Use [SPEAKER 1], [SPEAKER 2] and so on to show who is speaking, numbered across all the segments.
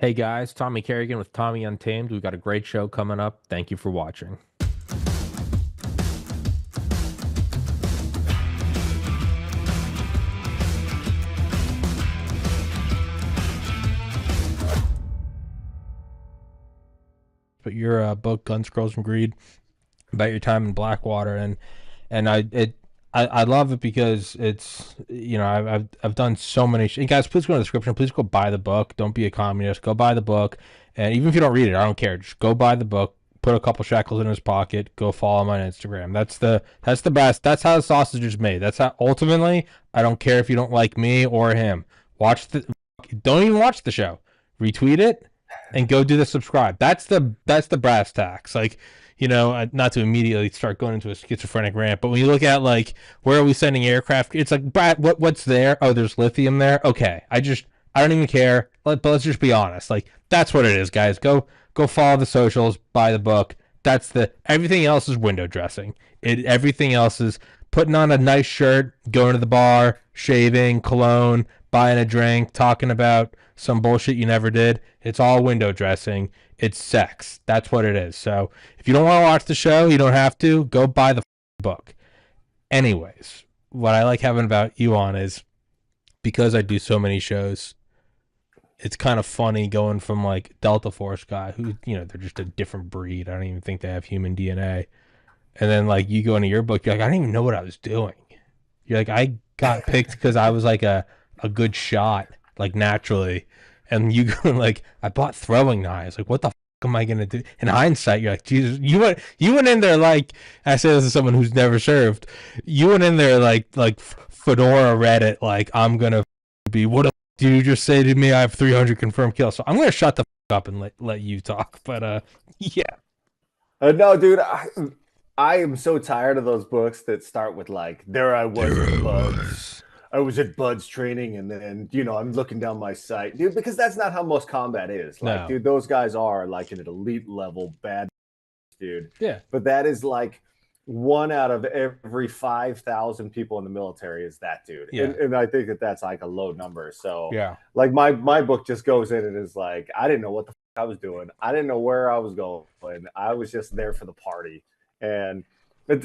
[SPEAKER 1] Hey guys, Tommy Carrigan with Tommy Untamed. We've got a great show coming up. Thank you for watching. But your book, Guns, Girls, and Greed, about your time in Blackwater, and I love it because it's I've done so many. Guys, please go in the description. Please go buy the book. Don't be a communist. Go buy the book, and even if you don't read it, I don't care. Just go buy the book. Put a couple shekels in his pocket. Go follow him on Instagram. That's the best. That's how the sausage is made. That's how ultimately. I don't care if you don't like me or him. Don't even watch the show. Retweet it and go do the subscribe. That's the brass tacks. Like, not to immediately start going into a schizophrenic rant, but when you look at like where are we sending aircraft, it's like, Brad, what's there? Oh, there's lithium there. Okay, I don't even care. But let's just be honest. Like, that's what it is, guys. Go follow the socials, buy the book. Everything else is window dressing. Everything else is putting on a nice shirt, going to the bar, shaving, cologne, buying a drink, talking about some bullshit you never did. It's all window dressing. It's sex. That's what it is. So if you don't want to watch the show, you don't have to. Go buy the book. Anyways, what I like having about you on is because I do so many shows, it's kind of funny going from like Delta Force guy who, they're just a different breed. I don't even think they have human DNA. And then like you go into your book, you're like, I didn't even know what I was doing. You're like, I got picked because I was like a good shot, like naturally. And you go like, I bought throwing knives. Like, what the am I gonna do? In hindsight, you're like, Jesus, you went in there like, I say this as someone who's never served. You went in there like Fedora Reddit, like I'm gonna be. What did you just say to me? I have 300 confirmed kills. So I'm gonna shut the up and let you talk. But yeah.
[SPEAKER 2] No, dude, I am so tired of those books that start with like, there I was at Bud's. I was at Bud's training, and then I'm looking down my sight, dude, because that's not how most combat is. Like,
[SPEAKER 1] No.
[SPEAKER 2] dude, those guys are like an elite level bad dude.
[SPEAKER 1] Yeah.
[SPEAKER 2] But that is like one out of every 5,000 people in the military is that dude.
[SPEAKER 1] Yeah.
[SPEAKER 2] And I think that's like a low number. So
[SPEAKER 1] Yeah.
[SPEAKER 2] like my book just goes in and is like, I didn't know what the I was doing. I didn't know where I was going. I was just there for the party. And but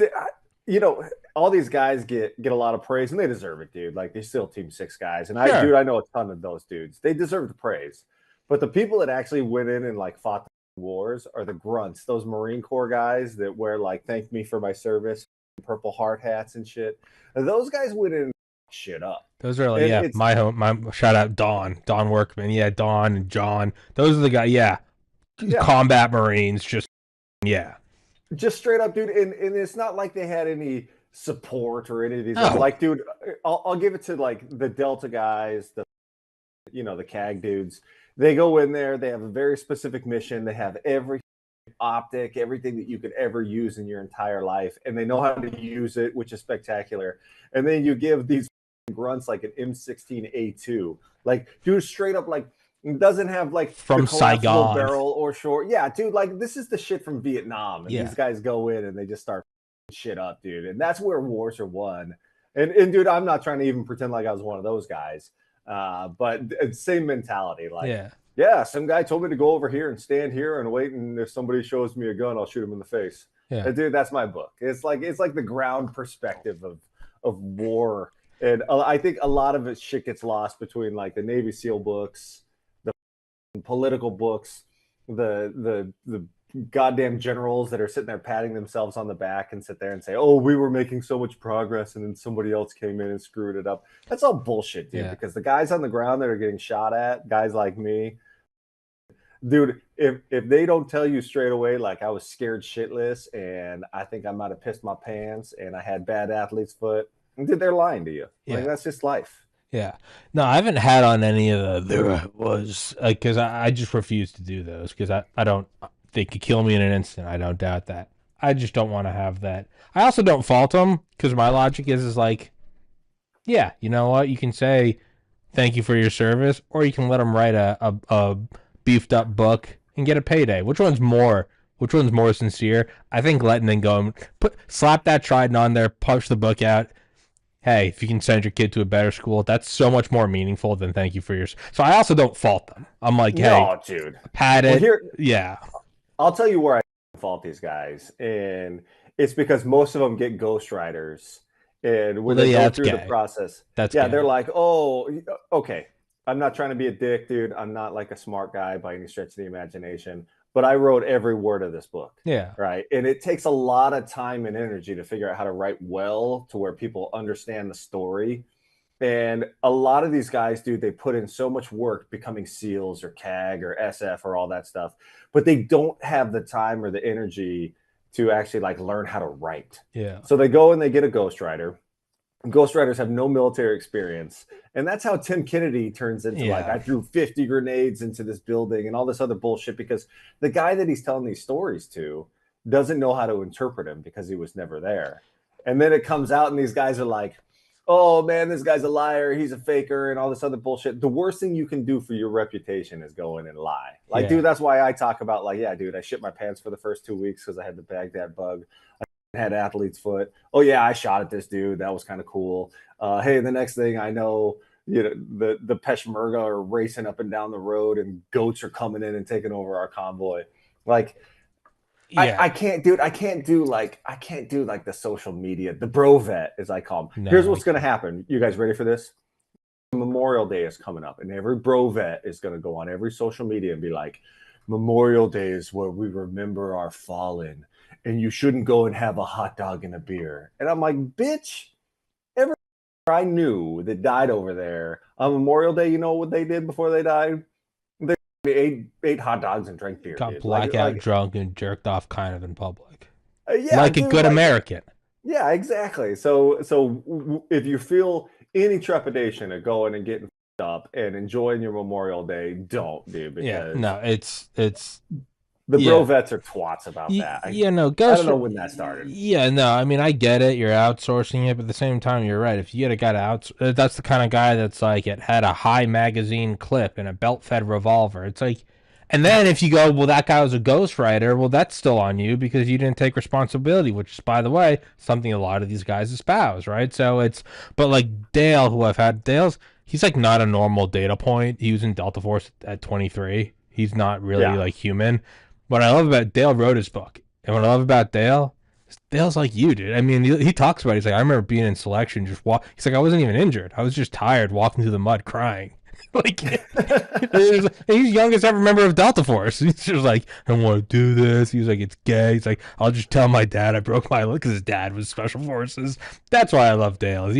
[SPEAKER 2] all these guys get a lot of praise, and they deserve it, dude. Like, they're still Team Six guys, and
[SPEAKER 1] Sure.
[SPEAKER 2] I know a ton of those dudes. They deserve the praise. But the people that actually went in and like fought the wars are the grunts, those Marine Corps guys that wear like "Thank me for my service" purple heart hats and shit. And those guys went in and shit up.
[SPEAKER 1] Those are like,
[SPEAKER 2] And
[SPEAKER 1] yeah,
[SPEAKER 2] it's
[SPEAKER 1] my shout out Don Workman. Yeah, Don and John. Those are the guys. Yeah.
[SPEAKER 2] yeah,
[SPEAKER 1] Combat Marines. Just, yeah.
[SPEAKER 2] just straight up, dude. And it's not like they had any support or any of these.
[SPEAKER 1] Oh,
[SPEAKER 2] Like, dude, I'll give it to like the Delta guys, the CAG dudes. They go in there, they have a very specific mission, they have every optic, everything that you could ever use in your entire life, and they know how to use it, which is spectacular. And then you give these grunts like an M16A2, like, dude, straight up, like, doesn't have like the
[SPEAKER 1] from
[SPEAKER 2] collapsible
[SPEAKER 1] Saigon.
[SPEAKER 2] barrel or short. Yeah, dude, like, this is the shit from Vietnam, and
[SPEAKER 1] Yeah.
[SPEAKER 2] these guys go in and they just start shit up, dude. And that's where wars are won. And dude, I'm not trying to even pretend like I was one of those guys. But same mentality. Like,
[SPEAKER 1] Yeah.
[SPEAKER 2] yeah, some guy told me to go over here and stand here and wait, and if somebody shows me a gun, I'll shoot him in the face.
[SPEAKER 1] Yeah.
[SPEAKER 2] And dude, that's my book. It's like the ground perspective of war. And I think a lot of it shit gets lost between like the Navy SEAL books, the political books, the goddamn generals that are sitting there patting themselves on the back and sit there and say, "Oh, we were making so much progress, and then somebody else came in and screwed it up." That's all bullshit, dude.
[SPEAKER 1] Yeah.
[SPEAKER 2] Because the guys on the ground that are getting shot at, guys like me, dude, if they don't tell you straight away, like, I was scared shitless, and I think I might have pissed my pants, and I had bad athlete's foot, dude, they're lying to you.
[SPEAKER 1] Yeah.
[SPEAKER 2] Like, that's just life.
[SPEAKER 1] Yeah. No, I haven't had on any of the there I was, because I just refuse to do those because I don't, they could kill me in an instant. I don't doubt that. I just don't want to have that. I also don't fault them because my logic is like, yeah, you know what? You can say thank you for your service, or you can let them write a beefed up book and get a payday. Which one's more? Which one's more sincere? I think letting them go and slap that trident on there, push the book out, hey, if you can send your kid to a better school, that's so much more meaningful than thank you for your. So I also don't fault them. I'm like, hey,
[SPEAKER 2] No, dude.
[SPEAKER 1] pat
[SPEAKER 2] Well,
[SPEAKER 1] it.
[SPEAKER 2] here
[SPEAKER 1] Yeah.
[SPEAKER 2] I'll tell you where I fault these guys, and it's because most of them get ghostwriters, and
[SPEAKER 1] Well,
[SPEAKER 2] when they
[SPEAKER 1] yeah,
[SPEAKER 2] go
[SPEAKER 1] that's
[SPEAKER 2] through the
[SPEAKER 1] gay.
[SPEAKER 2] process,
[SPEAKER 1] That's
[SPEAKER 2] yeah, they're
[SPEAKER 1] gay.
[SPEAKER 2] like, "Oh, okay." I'm not trying to be a dick, dude. I'm not like a smart guy by any stretch of the imagination, but I wrote every word of this book,
[SPEAKER 1] Yeah.
[SPEAKER 2] right? And it takes a lot of time and energy to figure out how to write well to where people understand the story. And a lot of these guys, dude, they put in so much work becoming SEALs or CAG or SF or all that stuff, but they don't have the time or the energy to actually like learn how to write.
[SPEAKER 1] Yeah.
[SPEAKER 2] So they go and they get a ghostwriter. Ghostwriters have no military experience. And that's how Tim Kennedy turns into like,
[SPEAKER 1] Yeah.
[SPEAKER 2] I threw 50 grenades into this building and all this other bullshit because the guy that he's telling these stories to doesn't know how to interpret him because he was never there. And then it comes out and these guys are like, oh man, this guy's a liar, he's a faker, and all this other bullshit. The worst thing you can do for your reputation is go in and lie. Like,
[SPEAKER 1] Yeah.
[SPEAKER 2] dude, that's why I talk about like, yeah, dude, I shit my pants for the first 2 weeks because I had the Baghdad bug. I had athlete's foot. Oh yeah, I shot at this dude. That was kind of cool. Hey, the next thing I know, you know, the Peshmerga are racing up and down the road, and goats are coming in and taking over our convoy. Like,
[SPEAKER 1] Yeah.
[SPEAKER 2] I can't do it. I can't do like the social media, the bro vet, as I call them. Here's
[SPEAKER 1] No, I
[SPEAKER 2] what's gonna
[SPEAKER 1] can't.
[SPEAKER 2] happen. You guys ready for this? Memorial Day is coming up, and every bro vet is gonna go on every social media and be like, Memorial Day is where we remember our fallen, and you shouldn't go and have a hot dog and a beer. And I'm like, bitch, every I knew that died over there on Memorial Day, you know what they did before they died? They ate hot dogs and drank beer,
[SPEAKER 1] Got
[SPEAKER 2] dude. Like
[SPEAKER 1] blackout drunk and jerked off kind of in public.
[SPEAKER 2] yeah,
[SPEAKER 1] Like a
[SPEAKER 2] dude,
[SPEAKER 1] good
[SPEAKER 2] like
[SPEAKER 1] American.
[SPEAKER 2] yeah, exactly. So if you feel any trepidation of going and getting up and enjoying your Memorial Day, don't, dude,
[SPEAKER 1] Yeah.
[SPEAKER 2] because
[SPEAKER 1] No, it's
[SPEAKER 2] the bro
[SPEAKER 1] yeah.
[SPEAKER 2] vets are twats about that.
[SPEAKER 1] Yeah, no,
[SPEAKER 2] I don't
[SPEAKER 1] ghost.
[SPEAKER 2] know when that started.
[SPEAKER 1] Yeah, no, I mean, I get it. You're outsourcing it, but at the same time, you're right. If you get a guy to that's the kind of guy that's like, it had a high magazine clip and a belt fed revolver. It's like, and then if you go, well, that guy was a ghostwriter, well, that's still on you because you didn't take responsibility, which is, by the way, something a lot of these guys espouse, right? So it's, but like Dale, who I've had, he's like not a normal data point. He was in Delta Force at 23. He's not really
[SPEAKER 2] Yeah.
[SPEAKER 1] like human. What I love about Dale wrote his book, and what I love about Dale, Dale's like you, dude. I mean, he talks about it. He's like, I remember being in selection, just walk. He's like, I wasn't even injured. I was just tired, walking through the mud, crying. Like, he's youngest ever member of Delta Force. He's just like, I don't want to do this. He's like, it's gay. He's like, I'll just tell my dad I broke my leg because his dad was Special Forces. That's why I love Dale.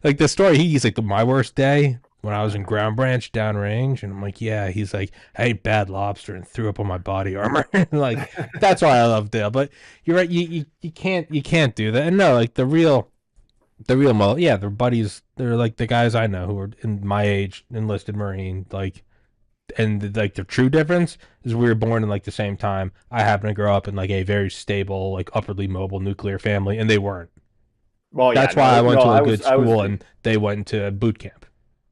[SPEAKER 1] Like the story, he's like, my worst day when I was in Ground Branch downrange, and I'm like, yeah. He's like, I ate bad lobster and threw up on my body armor. Like, that's why I love Dale. But you're right, you can't do that. And no, like yeah, they're buddies. They're like the guys I know who are in my age, enlisted Marine. Like, and like the true difference is we were born in like the same time. I happen to grow up in like a very stable, like upwardly mobile nuclear family, and they weren't.
[SPEAKER 2] Well, yeah,
[SPEAKER 1] That's why I went
[SPEAKER 2] no,
[SPEAKER 1] to a good
[SPEAKER 2] I was,
[SPEAKER 1] school and they went to boot camp.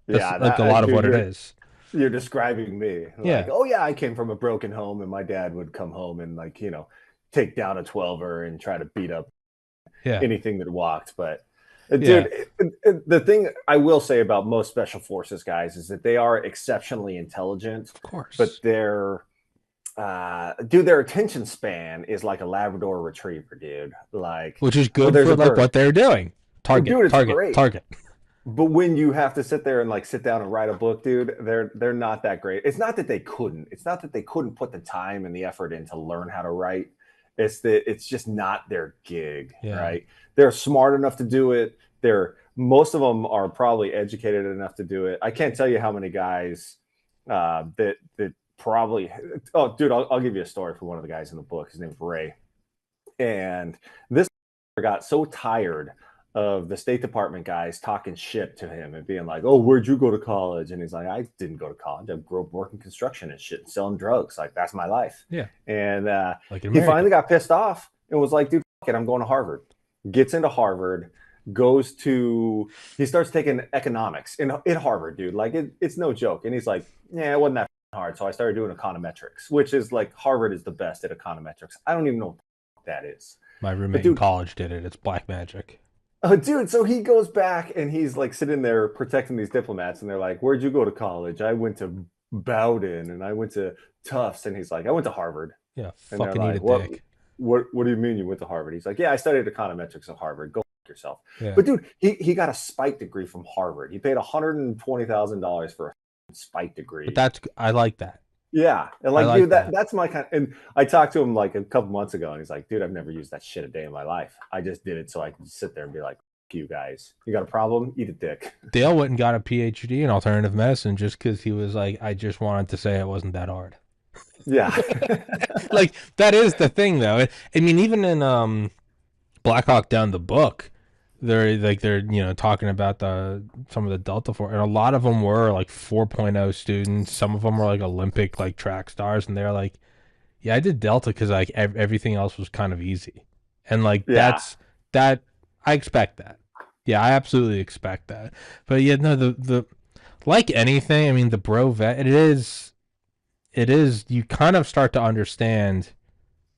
[SPEAKER 1] That's
[SPEAKER 2] yeah,
[SPEAKER 1] like
[SPEAKER 2] that,
[SPEAKER 1] a lot of
[SPEAKER 2] dude,
[SPEAKER 1] what it is.
[SPEAKER 2] you're describing me like,
[SPEAKER 1] Yeah,
[SPEAKER 2] oh yeah, I came from a broken home, and my dad would come home and like, you know, take down a 12er and try to beat up
[SPEAKER 1] yeah,
[SPEAKER 2] anything that walked. But
[SPEAKER 1] yeah.
[SPEAKER 2] dude, the thing I will say about most special forces guys is that they are exceptionally intelligent,
[SPEAKER 1] Of
[SPEAKER 2] but
[SPEAKER 1] course.
[SPEAKER 2] their attention span is like a Labrador Retriever, dude. Like,
[SPEAKER 1] Which is
[SPEAKER 2] oh,
[SPEAKER 1] good
[SPEAKER 2] there's
[SPEAKER 1] for
[SPEAKER 2] a
[SPEAKER 1] like
[SPEAKER 2] bird,
[SPEAKER 1] what they're doing. Target,
[SPEAKER 2] dude. It's
[SPEAKER 1] target,
[SPEAKER 2] great.
[SPEAKER 1] target.
[SPEAKER 2] But when you have to sit there and like sit down and write a book, dude, they're not that great. It's not that they couldn't. It's not that they couldn't put the time and the effort in to learn how to write. It's that it's just not their gig,
[SPEAKER 1] Yeah.
[SPEAKER 2] right? They're smart enough to do it. They're most of them are probably educated enough to do it. I can't tell you how many guys that probably. Oh, dude, I'll give you a story for one of the guys in the book. His name's Ray, and this got so tired of the State Department guys talking shit to him and being like, "Oh, where'd you go to college?" And he's like, "I didn't go to college. I grew up working construction and shit, and selling drugs. Like that's my life."
[SPEAKER 1] Yeah.
[SPEAKER 2] And
[SPEAKER 1] Like an
[SPEAKER 2] he
[SPEAKER 1] American.
[SPEAKER 2] finally got pissed off and was like, "Dude, fuck it, I'm going to Harvard." Gets into Harvard, he starts taking economics in Harvard, dude. Like it's no joke. And he's like, "Yeah, it wasn't that hard." So I started doing econometrics, which is like Harvard is the best at econometrics. I don't even know what that is.
[SPEAKER 1] My
[SPEAKER 2] But
[SPEAKER 1] roommate in
[SPEAKER 2] dude,
[SPEAKER 1] college did it. It's black magic.
[SPEAKER 2] Oh, dude, so he goes back and he's like sitting there protecting these diplomats, and they're like, "Where'd you go to college?" "I went to Bowdoin and I went to Tufts." And he's like, "I went to Harvard."
[SPEAKER 1] Yeah,
[SPEAKER 2] And they're
[SPEAKER 1] fucking eat a
[SPEAKER 2] like, "What?
[SPEAKER 1] dick.
[SPEAKER 2] What do you mean you went to Harvard?" He's like, "Yeah, I studied econometrics at Harvard. Go fuck yourself."
[SPEAKER 1] Yeah,
[SPEAKER 2] But dude, he got a spike degree from Harvard. He paid $120,000 for a spike
[SPEAKER 1] but
[SPEAKER 2] degree.
[SPEAKER 1] that's I like that.
[SPEAKER 2] Yeah, and
[SPEAKER 1] I
[SPEAKER 2] like,
[SPEAKER 1] like
[SPEAKER 2] dude,
[SPEAKER 1] that.
[SPEAKER 2] that's my kind. And I talked to him like a couple months ago, and he's like, "Dude, I've never used that shit a day in my life. I just did it so I can sit there and be like, F you guys. You got a problem? Eat a dick."
[SPEAKER 1] Dale went and got a PhD in alternative medicine just because he was like, I just wanted to say it wasn't that hard.
[SPEAKER 2] Yeah.
[SPEAKER 1] Like that is the thing, though. I mean, even in Black Hawk Down the book, they're talking about the some of the Delta Force, and a lot of them were like 4.0 students. Some of them were like Olympic like track stars, and they're like, yeah, I did Delta because like everything else was kind of easy, and like
[SPEAKER 2] Yeah.
[SPEAKER 1] that I expect that. Yeah, I absolutely expect that. But yeah, no, the like anything, I mean, the bro vet, it is you kind of start to understand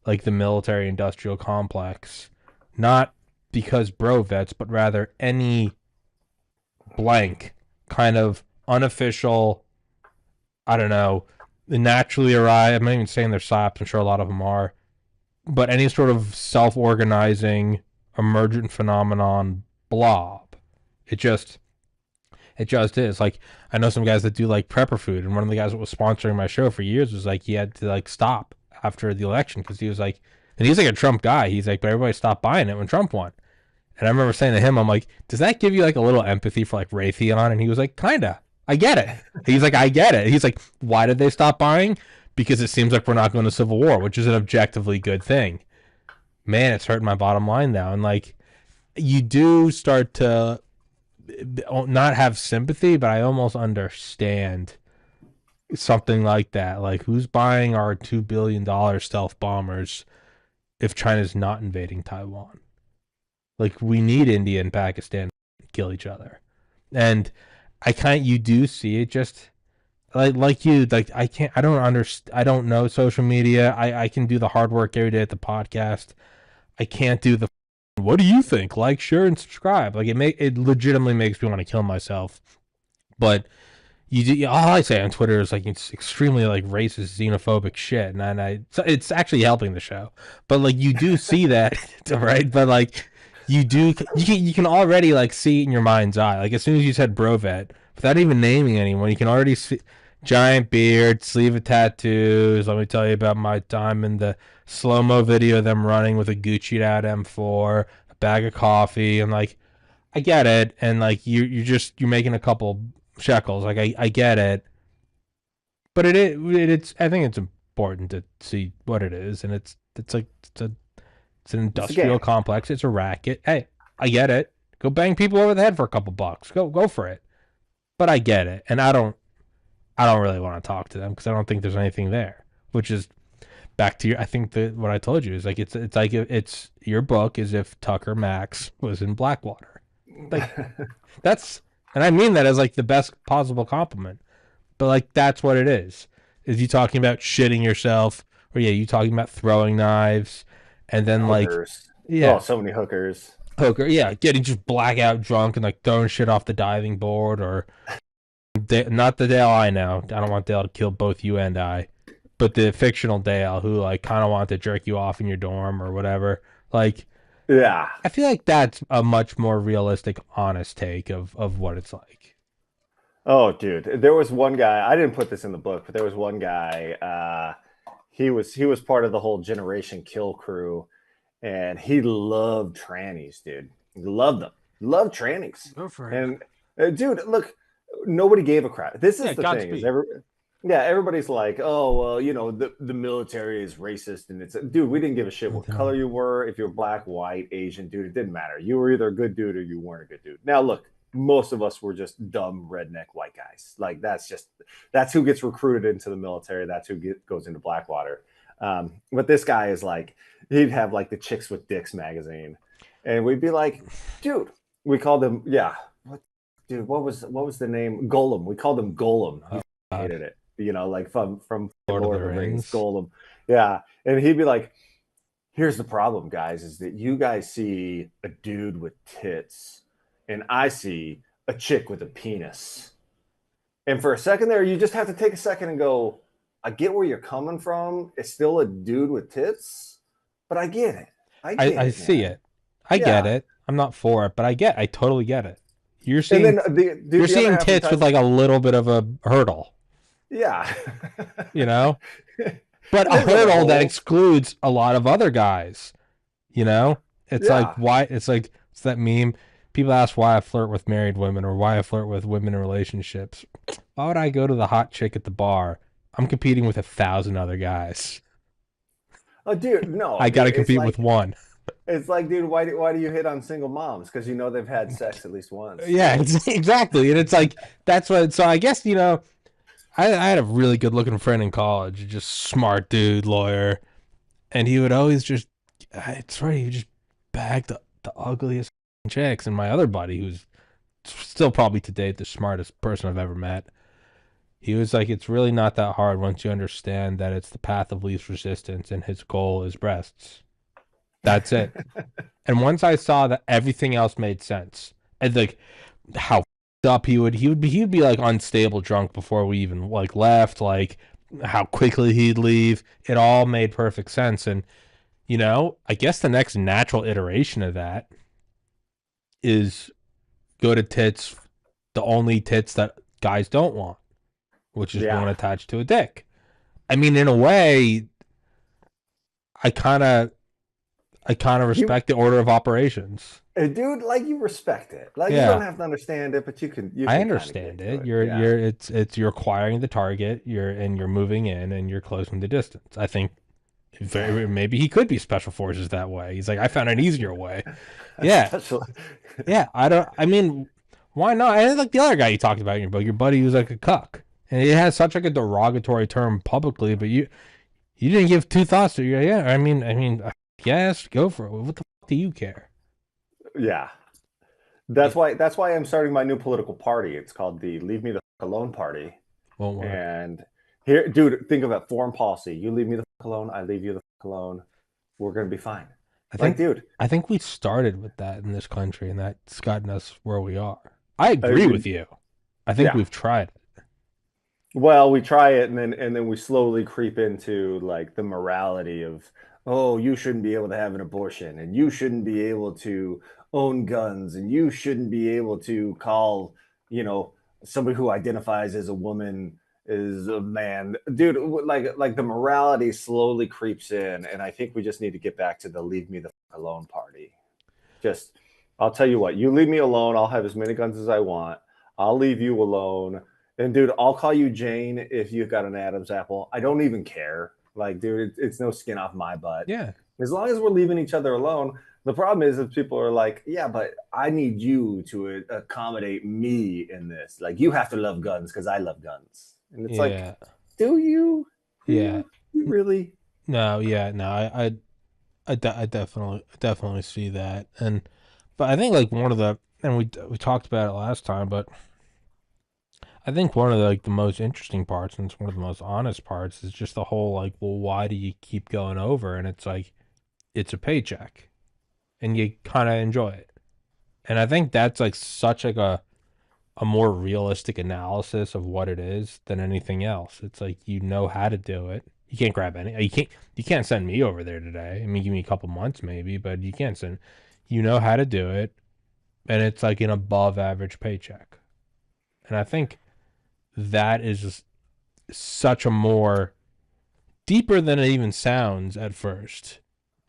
[SPEAKER 1] like the military industrial complex, not because bro vets, but rather any blank kind of unofficial, I don't know, naturally arrived. I'm not even saying they're SOPs, I'm sure a lot of them are, but any sort of self organizing emergent phenomenon blob. It just It just is. Like I know some guys that do like prepper food, and one of the guys that was sponsoring my show for years was like he had to like stop after the election because he was like, and he's like a Trump guy. He's like, but everybody stopped buying it when Trump won. And I remember saying to him, I'm like, does that give you like a little empathy for like Raytheon? And he was like, kinda. I get it. He's like, I get it. He's like, why did they stop buying? Because it seems like we're not going to civil war, which is an objectively good thing. Man, it's hurting my bottom line now. And like, you do start to not have sympathy, but I almost understand something like that. Like, who's buying our $2 billion stealth bombers if China's not invading Taiwan? Like, we need India and Pakistan to kill each other, and you do see it just like you like I don't understand. I don't know social media. I can do the hard work every day at the podcast. I can't do the what do you think? Like, share, and subscribe. Like it legitimately makes me want to kill myself. But you do all I say on Twitter is like it's extremely like racist, xenophobic shit, and it's actually helping the show. But like you do see that, right? But like you can already like see it in your mind's eye. Like as soon as you said Brovet, without even naming anyone, you can already see giant beard, sleeve of tattoos. Let me tell you about my time in the slow mo video of them running with a Gucci out M4, a bag of coffee, and like I get it, and like you're making a couple shekels. Like I get it, but it's I think it's important to see what it is, and it's like it's an
[SPEAKER 2] It's a
[SPEAKER 1] industrial
[SPEAKER 2] game.
[SPEAKER 1] complex. It's a racket. Hey, I get it. Go bang people over the head for a couple bucks. Go for it. But I get it, and I don't really want to talk to them because I don't think there's anything there. Which is back to your. I think that what I told you is like it's like it's your book is if Tucker Max was in Blackwater. Like that's and I mean that as like the best possible compliment. But like that's what it is. Is you talking about shitting yourself, or yeah, you talking about throwing knives, and then like
[SPEAKER 2] Hookers. Oh,
[SPEAKER 1] yeah,
[SPEAKER 2] so many hookers.
[SPEAKER 1] poker, yeah, getting just blackout drunk and like throwing shit off the diving board, or not the Dale I know. I don't want Dale to kill both you and I, but the fictional Dale who like kind of wanted to jerk you off in your dorm or whatever. Like
[SPEAKER 2] Yeah.
[SPEAKER 1] I feel like that's a much more realistic, honest take of what it's like.
[SPEAKER 2] Oh, dude, there was one guy. I didn't put this in the book, but there was one guy. He was part of the whole Generation Kill crew, and he loved trannies, dude. He loved them. Loved trannies.
[SPEAKER 1] Go for it.
[SPEAKER 2] And dude, look, nobody gave a crap. This
[SPEAKER 1] Yeah,
[SPEAKER 2] is the thing: is
[SPEAKER 1] Godspeed.
[SPEAKER 2] yeah, everybody's like, oh well, the military is racist, and it's dude. We didn't give a shit what color you were. If you're black, white, Asian, dude, it didn't matter. You were either a good dude or you weren't a good dude. Now look, most of us were just dumb redneck white guys. Like that's who gets recruited into the military. That's who goes into Blackwater. But this guy is like, he'd have like the Chicks with Dicks magazine, and we'd be like, dude, we called him, yeah, what, dude, what was the name? Golem. We called him Golem. He
[SPEAKER 1] Oh God,
[SPEAKER 2] hated it, like from
[SPEAKER 1] Lord of
[SPEAKER 2] Lord
[SPEAKER 1] the
[SPEAKER 2] of the Rings,
[SPEAKER 1] Rings.
[SPEAKER 2] Golem. Yeah, and he'd be like, Here's the problem, guys, is that you guys see a dude with tits, and I see a chick with a penis. And for a second there, you just have to take a second and go, I get where you're coming from. It's still a dude with tits, but I get it. I get
[SPEAKER 1] I
[SPEAKER 2] it,
[SPEAKER 1] see
[SPEAKER 2] man.
[SPEAKER 1] it. I get
[SPEAKER 2] Yeah.
[SPEAKER 1] it. I'm not for it, but I totally get it. You're
[SPEAKER 2] And
[SPEAKER 1] seeing
[SPEAKER 2] then the
[SPEAKER 1] you're
[SPEAKER 2] dude, the other
[SPEAKER 1] seeing
[SPEAKER 2] half of the
[SPEAKER 1] tits with
[SPEAKER 2] time,
[SPEAKER 1] like a little bit of a hurdle,
[SPEAKER 2] yeah.
[SPEAKER 1] you know? But
[SPEAKER 2] And
[SPEAKER 1] a
[SPEAKER 2] there's other
[SPEAKER 1] hurdle that
[SPEAKER 2] holes.
[SPEAKER 1] excludes a lot of other guys, you know? It's like
[SPEAKER 2] Yeah.
[SPEAKER 1] why it's like it's that meme. People ask why I flirt with married women or why I flirt with women in relationships. Why would I go to the hot chick at the bar? I'm competing with 1,000 other guys.
[SPEAKER 2] Oh, dude, no,
[SPEAKER 1] I got
[SPEAKER 2] dude.
[SPEAKER 1] to compete with one.
[SPEAKER 2] It's like, dude, why do you hit on single moms? Because you know they've had sex at least once.
[SPEAKER 1] Yeah, exactly. And it's like that's what. So I guess I had a really good looking friend in college, just smart dude, lawyer, and he would always just. It's right. He would just bag the ugliest chicks, and my other buddy, who's still probably to date the smartest person I've ever met. He was like, it's really not that hard once you understand that it's the path of least resistance, and his goal is breasts. That's it. And once I saw that everything else made sense, and like how up he'd be like unstable drunk before we even like left, like how quickly he'd leave. It all made perfect sense. And I guess the next natural iteration of that is go to tits, the only tits that guys don't want, which is one
[SPEAKER 2] Yeah.
[SPEAKER 1] attached to a dick. I mean, in a way, I kind of I kind of
[SPEAKER 2] You,
[SPEAKER 1] respect the order of operations.
[SPEAKER 2] dude, like you respect it. Like you don't
[SPEAKER 1] Yeah,
[SPEAKER 2] have to understand it, but you
[SPEAKER 1] I
[SPEAKER 2] can kind of get
[SPEAKER 1] understand
[SPEAKER 2] to
[SPEAKER 1] it.
[SPEAKER 2] it. Yeah.
[SPEAKER 1] You're acquiring the target. You're moving in and you're closing the distance. I think maybe he could be special forces that way. He's like, I found an easier way. Yeah,
[SPEAKER 2] Especially.
[SPEAKER 1] yeah. I don't. I mean, why not? And like the other guy you talked about in your book, your buddy who's like a cuck, and he has such like a derogatory term publicly, but you didn't give two thoughts to it. Yeah. Yes, go for it. What the fuck do you care?
[SPEAKER 2] Yeah.
[SPEAKER 1] Yeah,
[SPEAKER 2] That's why I'm starting my new political party. It's called the Leave Me the Fuck Alone Party.
[SPEAKER 1] won't work.
[SPEAKER 2] And here, dude, think of it, foreign policy. You leave me the fuck alone, I leave you the fuck alone. We're gonna be fine.
[SPEAKER 1] I
[SPEAKER 2] Like,
[SPEAKER 1] think
[SPEAKER 2] dude,
[SPEAKER 1] I think we started with that in this country, and that's gotten us where we are. I
[SPEAKER 2] I
[SPEAKER 1] agree with
[SPEAKER 2] mean,
[SPEAKER 1] you. I think
[SPEAKER 2] yeah.
[SPEAKER 1] we've tried it.
[SPEAKER 2] Well, we try it, and then we slowly creep into like the morality of, oh, you shouldn't be able to have an abortion, and you shouldn't be able to own guns, and you shouldn't be able to call, you know, somebody who identifies as a woman is a man. Dude, like the morality slowly creeps in, and I think we just need to get back to the leave me the fuck alone party. Just, I'll tell you what, you leave me alone, I'll have as many guns as I want. I'll leave you alone. And dude, I'll call you Jane if you've got an Adam's apple. I don't even care. Like, dude, it's no skin off my butt.
[SPEAKER 1] Yeah,
[SPEAKER 2] As long as we're leaving each other alone. The problem is if people are like, yeah, but I need you to accommodate me in this. Like, you have to love guns because I love guns. And it's like,
[SPEAKER 1] yeah,
[SPEAKER 2] do you? Do
[SPEAKER 1] yeah.
[SPEAKER 2] you? You really?
[SPEAKER 1] No, yeah, no. I definitely see that, but I think like one of the and we talked about it last time, but I think one of like the most interesting parts and it's one of the most honest parts is just the whole like, well, why do you keep going over? And it's like it's a paycheck, and you kind of enjoy it. And I think that's like such like a more realistic analysis of what it is than anything else. It's like you know how to do it. You can't grab any. You can't send me over there today. I mean, give me a couple months maybe, but you can't send. You know how to do it, and it's like an above average paycheck. And I think that is just such a more deeper than it even sounds at first.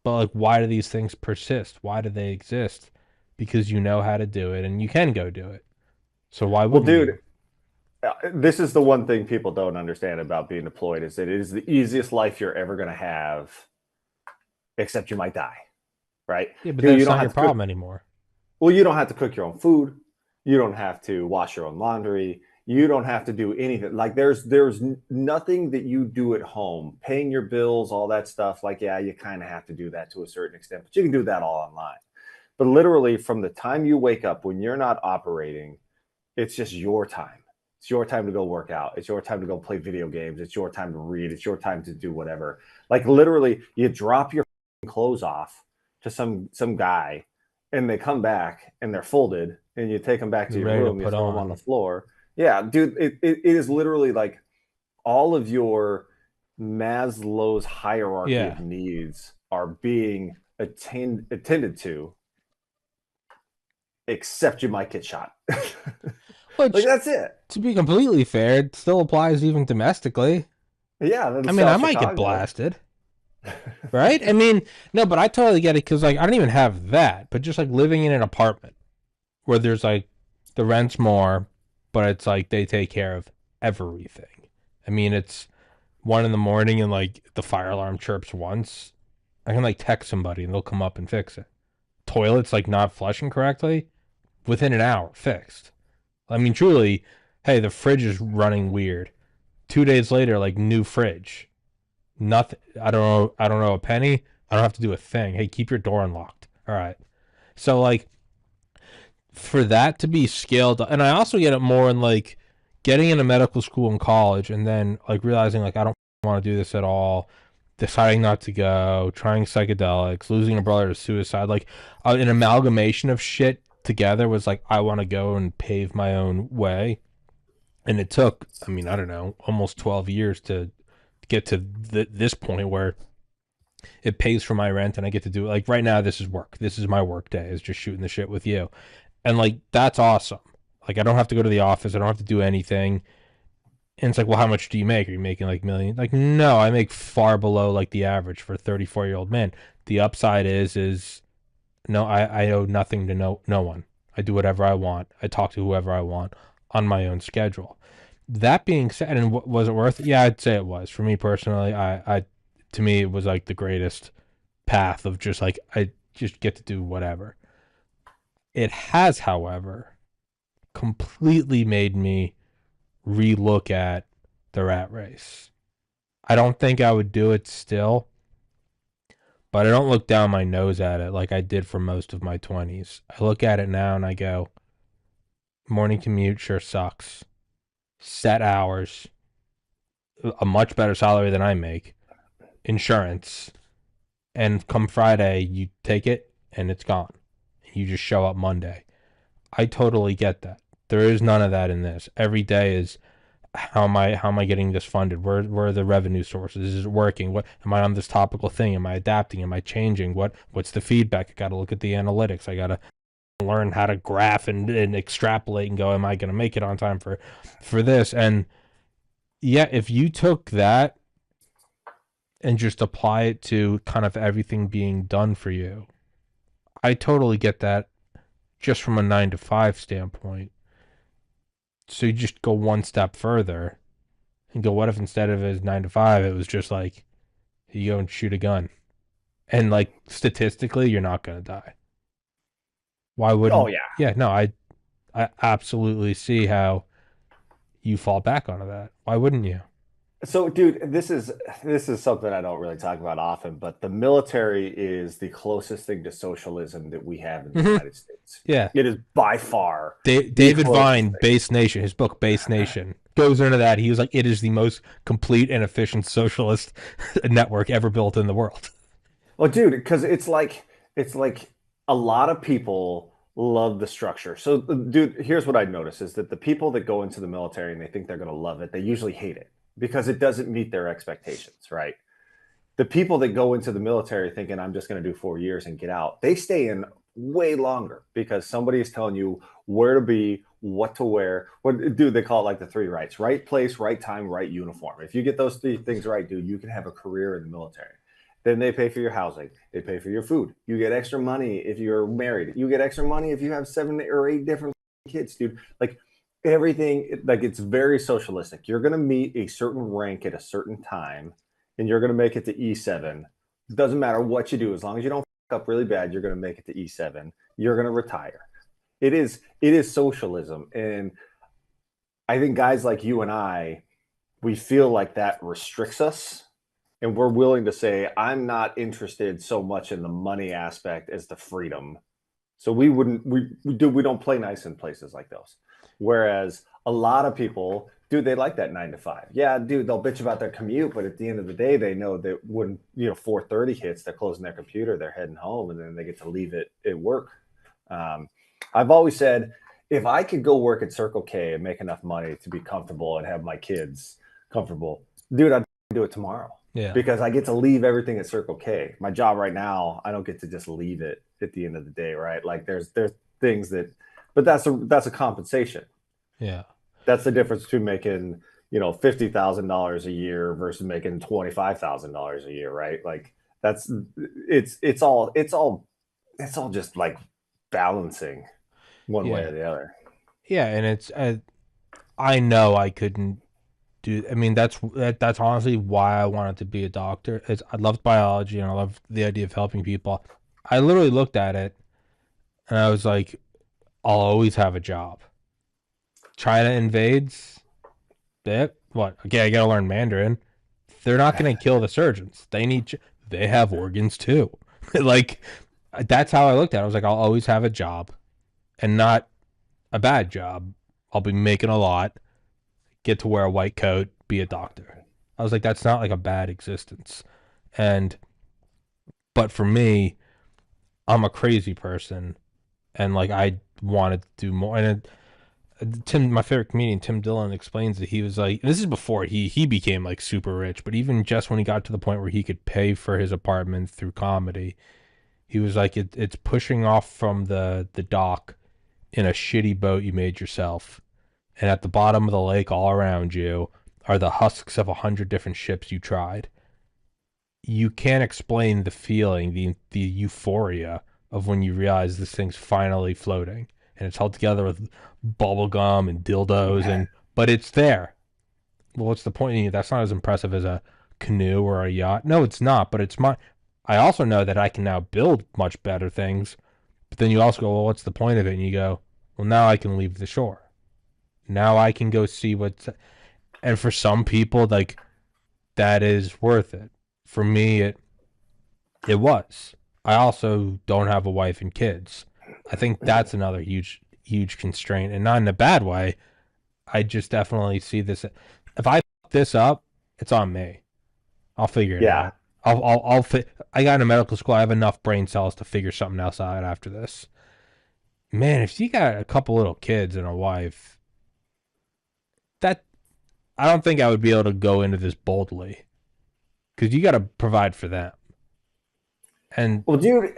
[SPEAKER 1] But like, why do these things persist? Why do they exist? Because you know how to do it, and you can go do it. So why
[SPEAKER 2] Well,
[SPEAKER 1] wouldn't
[SPEAKER 2] dude,
[SPEAKER 1] you?
[SPEAKER 2] this is the one thing people don't understand about being deployed is that it is the easiest life you're ever going to have, except you might die, right?
[SPEAKER 1] Yeah, but
[SPEAKER 2] Dude, you
[SPEAKER 1] that's
[SPEAKER 2] don't
[SPEAKER 1] not your
[SPEAKER 2] have to cook.
[SPEAKER 1] problem anymore.
[SPEAKER 2] Well, you don't have to cook your own food. You don't have to wash your own laundry. You don't have to do anything. Like there's nothing that you do at home, paying your bills, all that stuff. Like, yeah, you kind of have to do that to a certain extent, but you can do that all online. But literally from the time you wake up when you're not operating, it's just your time. It's your time to go work out. It's your time to go play video games. It's your time to read. It's your time to do whatever. Like literally, you drop your clothes off to some guy, and they come back and they're folded, and you take them back to
[SPEAKER 1] You're
[SPEAKER 2] your
[SPEAKER 1] ready to
[SPEAKER 2] room, you
[SPEAKER 1] put
[SPEAKER 2] throw them on the
[SPEAKER 1] on.
[SPEAKER 2] floor. Yeah, dude, it is literally like all of your Maslow's hierarchy
[SPEAKER 1] Yeah.
[SPEAKER 2] of needs are being attended to, except you might get shot. Like
[SPEAKER 1] Which,
[SPEAKER 2] that's it.
[SPEAKER 1] to be completely fair, it still applies even domestically.
[SPEAKER 2] Yeah, then
[SPEAKER 1] I mean, I
[SPEAKER 2] South
[SPEAKER 1] might get
[SPEAKER 2] Chicago.
[SPEAKER 1] blasted, right? I mean, no, but I totally get it because like I don't even have that, but just like living in an apartment where there's like the rent's more, but it's like they take care of everything. I mean, it's 1 in the morning and like the fire alarm chirps once. I can like text somebody and they'll come up and fix it. Toilet's like not flushing correctly within an hour, fixed. I mean, truly, hey, the fridge is running weird. 2 days later, like new fridge. Nothing. I don't know. I don't know a penny. I don't have to do a thing. Hey, keep your door unlocked. All right. So like for that to be scaled, and I also get it more in like getting into medical school and college, and then like realizing like I don't want to do this at all. Deciding not to go, trying psychedelics, losing a brother to suicide, like an amalgamation of shit together was like I want to go and pave my own way. And it took, I mean, I don't know, almost 12 years to get to this point where it pays for my rent and I get to do it. Like right now, this is work. This is my work day, is just shooting the shit with you. And like, that's awesome. Like, I don't have to go to the office. I don't have to do anything. And it's like, well, how much do you make? Are you making like million? Like, no, I make far below like the average for a 34-year-old man. The upside is no, I owe nothing to no one. I do whatever I want. I talk to whoever I want on my own schedule. That being said, and was it worth it? Yeah, I'd say it was. For me personally, to me, it was like the greatest path of just like, I just get to do whatever. It has, however, completely made me relook at the rat race. I don't think I would do it still, but I don't look down my nose at it like I did for most of my 20s. I look at it now and I go, morning commute sure sucks. Set hours, a much better salary than I make, insurance, and come Friday, you take it and it's gone. You just show up Monday. I totally get that. There is none of that in this. Every day is how am I getting this funded? Where are the revenue sources? Is it working? What am I on this topical thing? Am I adapting? Am I changing? What's the feedback? I got to look at the analytics. I got to learn how to graph and extrapolate and go, am I going to make it on time for this? And yeah, if you took that and just apply it to kind of everything being done for you, I totally get that just from a 9 to 5 standpoint. So you just go one step further and go, what if instead of his 9 to 5, it was just like you go and shoot a gun, and like statistically, you're not gonna die. Why
[SPEAKER 2] Oh
[SPEAKER 1] wouldn't?
[SPEAKER 2] yeah.
[SPEAKER 1] Yeah, no, I absolutely see how you fall back onto that. Why wouldn't you?
[SPEAKER 2] So, dude, this is something I don't really talk about often, but the military is the closest thing to socialism that we have in the
[SPEAKER 1] Mm-hmm.
[SPEAKER 2] United States.
[SPEAKER 1] Yeah,
[SPEAKER 2] It is by far the
[SPEAKER 1] David
[SPEAKER 2] closest
[SPEAKER 1] Vine,
[SPEAKER 2] thing.
[SPEAKER 1] Base Nation, his book Base Nation goes into that. He was like, it is the most complete and efficient socialist network ever built in the world.
[SPEAKER 2] Well, dude, because it's like a lot of people love the structure. So, dude, here's what I notice is that the people that go into the military and they think they're going to love it, they usually hate it because it doesn't meet their expectations, right? The people that go into the military thinking I'm just going to do 4 years and get out, they stay in way longer because somebody is telling you where to be, what to wear. What, dude, they call it like the three rights: right place, right time, right uniform. If you get those three things right, dude, you can have a career in the military. Then they pay for your housing, they pay for your food. You get extra money if you're married. You get extra money if you have 7 or 8 different kids, dude. Like everything, like it's very socialistic. You're going to meet a certain rank at a certain time and you're going to make it to E7. It doesn't matter what you do, as long as you don't fuck up really bad, you're going to make it to E7. You're going to retire. It is socialism, and I think guys like you and I, we feel like that restricts us, and we're willing to say, I'm not interested so much in the money aspect as the freedom. So we don't play nice in places like those. Whereas a lot of people dude, they like that 9 to 5. Yeah, dude, they'll bitch about their commute, but at the end of the day, they know that when 4:30 hits, they're closing their computer, they're heading home, and then they get to leave it at work. Um, I've always said if I could go work at Circle K and make enough money to be comfortable and have my kids comfortable, dude, I'd do it tomorrow
[SPEAKER 1] Yeah.
[SPEAKER 2] because I get to leave everything at Circle K. My job right now, I don't get to just leave it at the end of the day, right? Like there's things that, but that's a compensation.
[SPEAKER 1] Yeah.
[SPEAKER 2] That's the difference between making $50,000 a year versus making $25,000 a year, right? Like that's it's all just like balancing one way or
[SPEAKER 1] Yeah.
[SPEAKER 2] the other.
[SPEAKER 1] Yeah, and I know I couldn't do. I mean, that's honestly why I wanted to be a doctor. I loved biology and I loved the idea of helping people. I literally looked at it and I was like, I'll always have a job. China invades. That what? Okay, I gotta learn Mandarin. They're not gonna kill the surgeons. They have organs too. Like that's how I looked at it. I was like, I'll always have a job, and not a bad job. I'll be making a lot, get to wear a white coat, be a doctor. I was like, that's not like a bad existence. And but for me, I'm a crazy person, and like I wanted to do more. And Tim, my favorite comedian, Tim Dillon, explains that he was like, this is before he became like super rich, but even just when he got to the point where he could pay for his apartment through comedy, he was like, it's pushing off from the dock in a shitty boat you made yourself, and at the bottom of the lake, all around you, are the husks of 100 different ships you tried. You can't explain the feeling, the euphoria of when you realize this thing's finally floating and it's held together with bubble gum and dildos and but it's there. Well, what's the point? That's not as impressive as a canoe or a yacht. No, it's not. But it's my. I also know that I can now build much better things. But then you also go, well, what's the point of it? And you go, well, now I can leave the shore. Now I can go see what's. And for some people, like that is worth it. For me, it was. I also don't have a wife and kids. I think that's another huge constraint, and not in a bad way. I just definitely see this. If I fuck this up, it's on me. I'll figure it
[SPEAKER 2] Yeah.
[SPEAKER 1] out. I got into medical school. I have enough brain cells to figure something else out after this. Man, if you got a couple little kids and a wife, that I don't think I would be able to go into this boldly because you got to provide for them. And
[SPEAKER 2] Well, dude,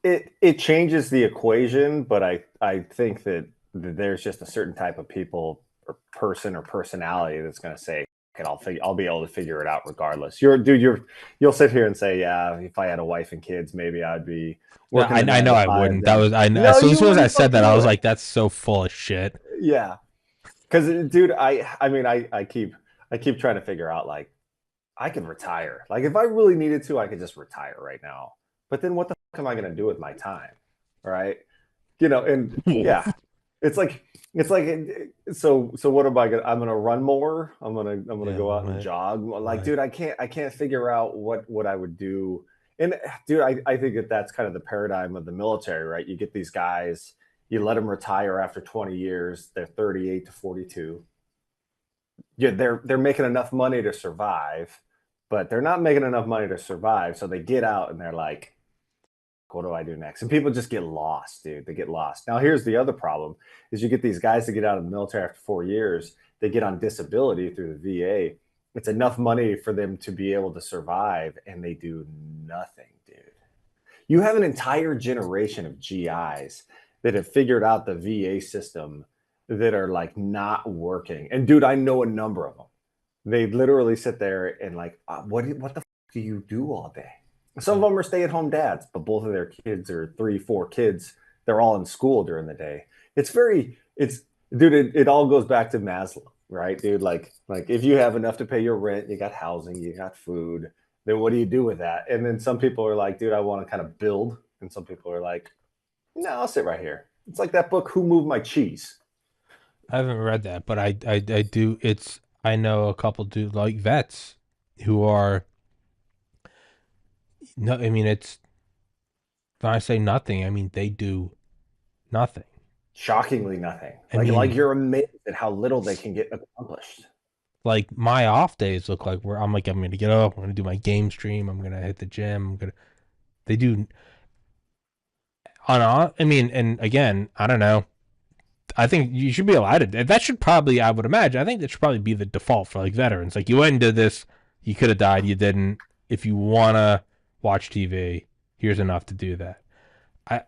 [SPEAKER 2] it changes the equation, but I think that there's just a certain type of people or person or personality that's going to say, "Okay, I'll be able to figure it out regardless." You'll sit here and say, "Yeah, if I had a wife and kids, maybe I'd be
[SPEAKER 1] no,
[SPEAKER 2] working a
[SPEAKER 1] I
[SPEAKER 2] nine
[SPEAKER 1] know
[SPEAKER 2] to
[SPEAKER 1] I
[SPEAKER 2] five."
[SPEAKER 1] wouldn't. That
[SPEAKER 2] Then
[SPEAKER 1] was I.
[SPEAKER 2] no,
[SPEAKER 1] So as
[SPEAKER 2] you
[SPEAKER 1] soon as I
[SPEAKER 2] wouldn't
[SPEAKER 1] said that,
[SPEAKER 2] fucking
[SPEAKER 1] I
[SPEAKER 2] do
[SPEAKER 1] was
[SPEAKER 2] it.
[SPEAKER 1] like, that's so full of shit.
[SPEAKER 2] Yeah, because dude, I mean, I keep trying to figure out like I could retire. Like if I really needed to, I could just retire right now. But then what the fuck am I going to do with my time? Right? And yeah, it's like so what am I going to I'm going to run more. I'm going to
[SPEAKER 1] Yeah,
[SPEAKER 2] go out and
[SPEAKER 1] right,
[SPEAKER 2] jog. Like
[SPEAKER 1] right.
[SPEAKER 2] dude, I can't figure out what I would do. And dude, I think that's kind of the paradigm of the military, right? You get these guys, you let them retire after 20 years, they're 38 to 42. Yeah, they're making enough money to survive, but they're not making enough money to survive. So they get out and they're like, what do I do next? And people just get lost, dude. They get lost. Now, here's the other problem is you get these guys that get out of the military after 4 years, they get on disability through the VA. It's enough money for them to be able to survive, and they do nothing, dude. You have an entire generation of GIs that have figured out the VA system that are like not working. And dude, I know a number of them. They literally sit there and like, what the do you do all day? Some of them are stay-at-home dads, but both of their kids are 3, 4 kids. They're all in school during the day. It's dude. It all goes back to Maslow, right, dude? Like if you have enough to pay your rent, you got housing, you got food. Then what do you do with that? And then some people are like, dude, I want to kind of build, and some people are like, no, I'll sit right here. It's like that book, Who Moved My Cheese?
[SPEAKER 1] I haven't read that, but I do. I know a couple do like vets who are no. I mean, it's when I say nothing, I mean they do nothing.
[SPEAKER 2] shockingly nothing.
[SPEAKER 1] I
[SPEAKER 2] Like
[SPEAKER 1] mean,
[SPEAKER 2] you're amazed at how little they can get accomplished.
[SPEAKER 1] like my off days look like where I'm gonna get up, I'm gonna do my game stream, I'm gonna hit the gym, I'm gonna they do I mean, and again, I don't know. I think you should be allowed to. That should probably, I would imagine, I think that should probably be the default for like veterans. Like you went and did this, you could have died, you didn't. If you wanna watch TV, here's enough to do that. I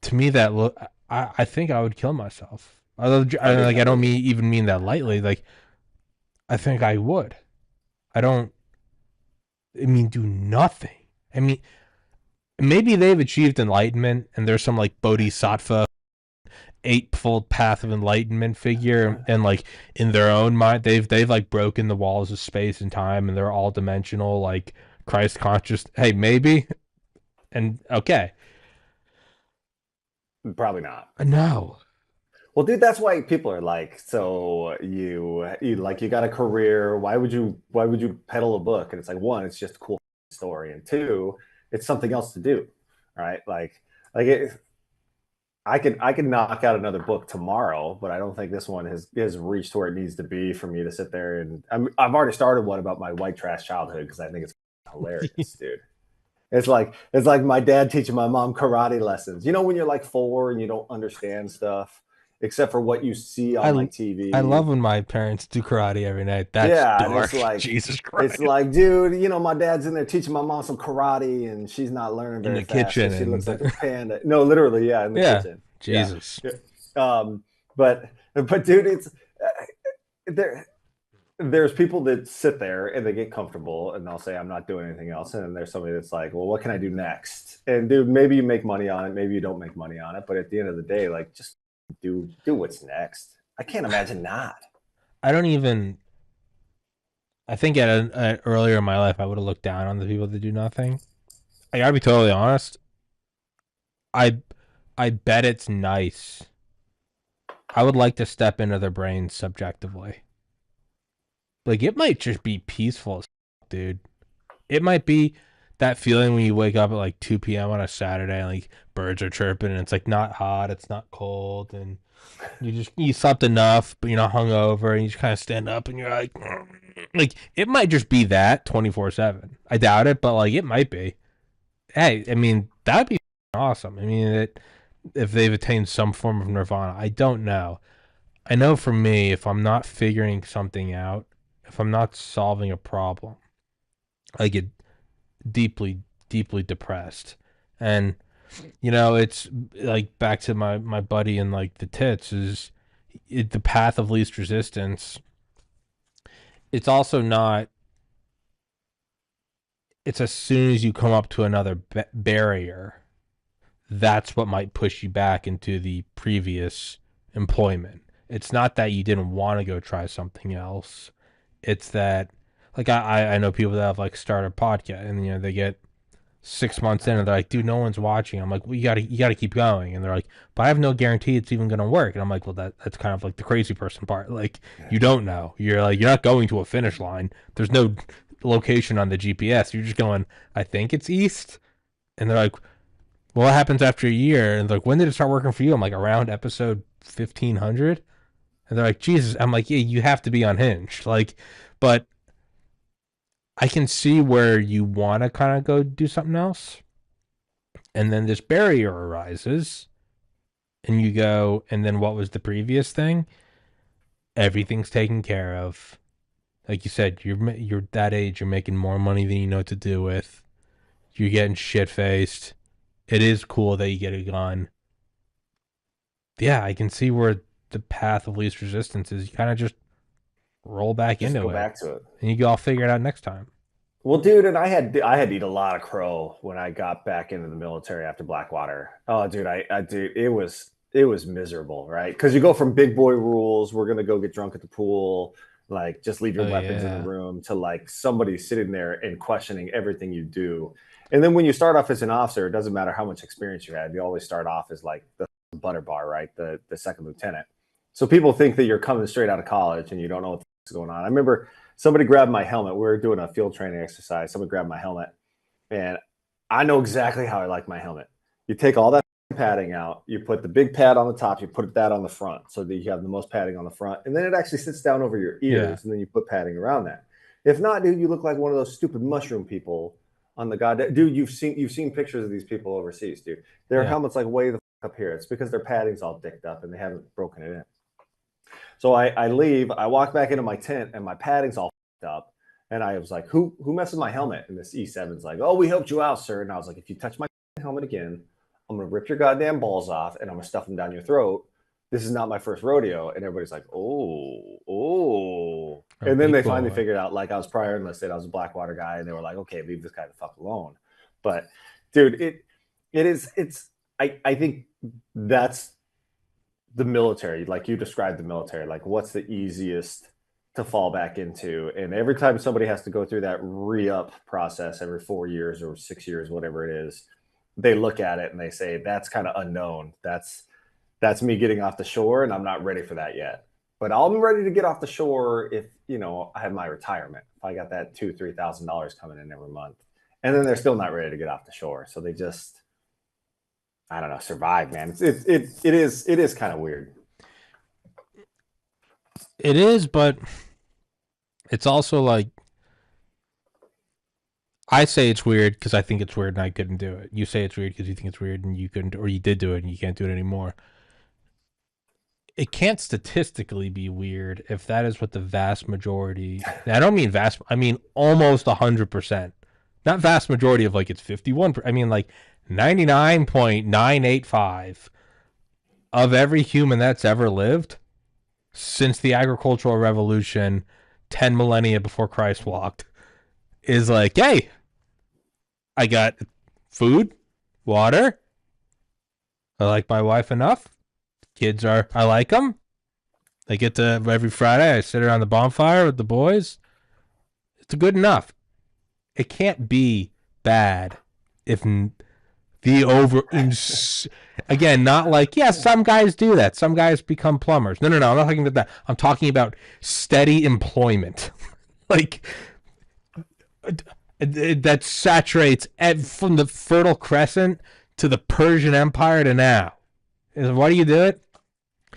[SPEAKER 1] to me that look, I think I would kill myself.
[SPEAKER 2] I think
[SPEAKER 1] I
[SPEAKER 2] I
[SPEAKER 1] don't
[SPEAKER 2] would.
[SPEAKER 1] even mean that lightly. Like I think I would. I don't. I mean, do nothing. I mean, maybe they've achieved enlightenment, and there's some like bodhisattva eightfold path of enlightenment figure, and like in their own mind they've like broken the walls of space and time, and they're all dimensional, like Christ conscious. Hey, maybe. And okay.
[SPEAKER 2] Probably not.
[SPEAKER 1] No.
[SPEAKER 2] Well, dude, that's why people are like, so you like you got a career. Why would you peddle a book? And it's like, one, it's just a cool story, and two, it's something else to do, right? Like I could knock out another book tomorrow, but I don't think this one has reached where it needs to be for me to sit there and I've already started one about my white trash childhood because I think it's hilarious, dude. It's like my dad teaching my mom karate lessons. You know when you're like 4 and you don't understand stuff except for what you see on
[SPEAKER 1] I
[SPEAKER 2] like
[SPEAKER 1] I love
[SPEAKER 2] TV.
[SPEAKER 1] when my parents do karate every night. That's
[SPEAKER 2] Yeah, and it's
[SPEAKER 1] dark.
[SPEAKER 2] like
[SPEAKER 1] Jesus
[SPEAKER 2] it's
[SPEAKER 1] Christ.
[SPEAKER 2] like, dude, my dad's in there teaching my mom some karate and she's not learning
[SPEAKER 1] In
[SPEAKER 2] very
[SPEAKER 1] the
[SPEAKER 2] fast
[SPEAKER 1] kitchen
[SPEAKER 2] because she looks
[SPEAKER 1] and
[SPEAKER 2] like a panda. No, literally, yeah, in the
[SPEAKER 1] yeah.
[SPEAKER 2] kitchen. Yeah.
[SPEAKER 1] Jesus.
[SPEAKER 2] Yeah. Um, but dude, it's there there's people that sit there and they get comfortable and they'll say, I'm not doing anything else. And then there's somebody that's like, well, what can I do next? And dude, maybe you make money on it, maybe you don't make money on it, but at the end of the day, like just do what's next. I can't imagine not.
[SPEAKER 1] I don't even I think earlier in my life I would have looked down on the people that do nothing. I gotta be totally honest. I I bet it's nice. I would like to step into their brains subjectively. Like it might just be peaceful as fuck, dude. It might be that feeling when you wake up at like 2 p.m. on a Saturday and like birds are chirping and it's like not hot, it's not cold, and you slept enough, but you're not hungover, and you just kind of stand up and you're like, like it might just be that 24/7. I doubt it, but like it might be. Hey, I mean that'd be awesome. I mean, if they've attained some form of nirvana, I don't know. I know for me, if I'm not figuring something out, if I'm not solving a problem, I get deeply, deeply depressed. And it's like back to my buddy and like the tits is the path of least resistance. It's also not. It's as soon as you come up to another barrier, that's what might push you back into the previous employment. It's not that you didn't want to go try something else. It's that like I know people that have like started a podcast and they get 6 months in and they're like, dude, no one's watching. I'm like, well, you gotta keep going. And they're like, but I have no guarantee it's even gonna work. And I'm like, well, that's kind of like the crazy person part. Like, you don't know. You're like, you're not going to a finish line. There's no location on the GPS. You're just going, I think it's east. And they're like, well, what happens after a year? And they're like, when did it start working for you? I'm like, around episode 1500. And they're like, Jesus. I'm like, yeah, you have to be unhinged. Like, but I can see where you want to kind of go do something else, and then this barrier arises, and you go, and then what was the previous thing? Everything's taken care of. Like you said, you're that age. You're making more money than you know what to do with. You're getting shit faced. It is cool that you get a gun. Yeah, I can see where the path of least resistance is. You kind of just roll back
[SPEAKER 2] Just
[SPEAKER 1] into
[SPEAKER 2] go
[SPEAKER 1] it,
[SPEAKER 2] back to it.
[SPEAKER 1] and you go, I'll figure it out next time.
[SPEAKER 2] Well, dude, and I had to eat a lot of crow when I got back into the military after Blackwater. Oh, dude, dude, it was miserable, right? Because you go from big boy rules, we're gonna go get drunk at the pool, like just leave your
[SPEAKER 1] Oh
[SPEAKER 2] weapons in the
[SPEAKER 1] yeah,
[SPEAKER 2] room, to like somebody sitting there and questioning everything you do. And then when you start off as an officer, it doesn't matter how much experience you have. You always start off as like the butter bar, right? The second lieutenant. So people think that you're coming straight out of college and you don't know what's going on. I remember somebody grabbed my helmet. We were doing a field training exercise. Somebody grabbed my helmet, and I know exactly how I like my helmet. You take all that padding out. You put the big pad on the top, you put that on the front so that you have the most padding on the front, and then it actually sits down over your
[SPEAKER 1] Yeah.
[SPEAKER 2] ears, and then you put padding around that. If not, dude, you look like one of those stupid mushroom people on the goddamn dude. You've seen pictures of these people overseas, dude. Their
[SPEAKER 1] Yeah.
[SPEAKER 2] helmets like way the fuck up here. It's because their padding's all dicked up and they haven't broken it in. So I leave, I walk back into my tent, and my padding's all fucked up. And I was like, who messes my helmet? And this E7's like, oh, we helped you out, sir. And I was like, if you touch my helmet again, I'm gonna rip your goddamn balls off and I'm gonna stuff them down your throat. This is not my first rodeo. And everybody's like, oh.
[SPEAKER 1] A
[SPEAKER 2] And then they
[SPEAKER 1] big
[SPEAKER 2] finally
[SPEAKER 1] boy.
[SPEAKER 2] figured out, like, I was prior enlisted, I was a Blackwater guy, and they were like, okay, leave this guy the fuck alone. But dude, I think that's the military, like you described the military, like what's the easiest to fall back into. And every time somebody has to go through that re-up process every 4 years or 6 years, whatever it is, they look at it and they say, that's kind of unknown. That's me getting off the shore, and I'm not ready for that yet. But I'll be ready to get off the shore if I have my retirement. If I got that $2,000-3,000 coming in every month. And then they're still not ready to get off the shore. So they just, I don't know, survive, man. It is kind of weird.
[SPEAKER 1] It is, but it's also like I say it's weird because I think it's weird and I couldn't do it. You say it's weird because you think it's weird and you couldn't, or you did do it and you can't do it anymore. It can't statistically be weird if that is what the vast majority. I don't mean vast. I mean almost 100%. Not vast majority of like it's 51. I mean like 99.985 of every human that's ever lived since the agricultural revolution 10 millennia before Christ walked is like, hey, I got food, water. I like my wife enough. Kids I like them. I get to every Friday. I sit around the bonfire with the boys. It's good enough. It can't be bad if the over again, not like some guys do that. Some guys become plumbers. No. I'm not talking about that. I'm talking about steady employment, like that saturates from the Fertile Crescent to the Persian Empire to now. Why do you do it?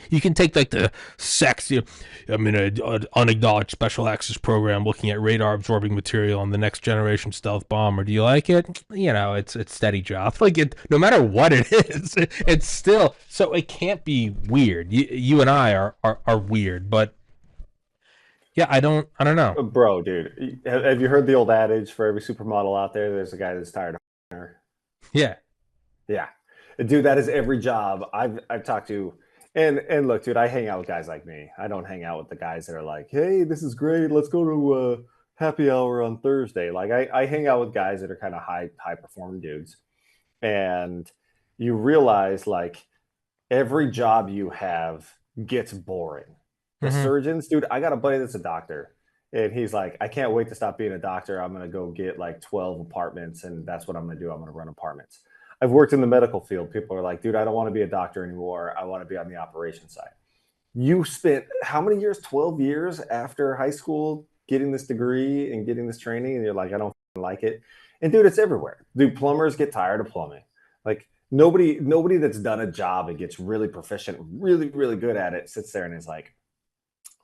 [SPEAKER 1] You can take like the sexy, I'm in an unacknowledged special access program looking at radar absorbing material on the next generation stealth bomber. Do you like it? It's steady job. Like it, no matter what it is, it's still so it can't be weird. You and I are weird, but yeah, I don't know.
[SPEAKER 2] Bro, dude, have you heard the old adage, for every supermodel out there, there's a guy that's tired of her?
[SPEAKER 1] Yeah,
[SPEAKER 2] Yeah. Dude, that is every job I've talked to. And look, dude, I hang out with guys like me. I don't hang out with the guys that are like, hey, this is great. Let's go to happy hour on Thursday. Like I hang out with guys that are kind of high performing dudes. And you realize like every job you have gets boring. The
[SPEAKER 1] mm-hmm.
[SPEAKER 2] surgeons, dude, I got a buddy that's a doctor. And he's like, I can't wait to stop being a doctor. I'm going to go get like 12 apartments, and that's what I'm going to do. I'm going to run apartments. I've worked in the medical field. People are like, dude, I don't want to be a doctor anymore. I want to be on the operations side. You spent how many years? 12 years after high school getting this degree and getting this training, and you're like, I don't like it. And dude, it's everywhere. Dude, plumbers get tired of plumbing. Like nobody that's done a job and gets really proficient, really, really good at it, sits there and is like,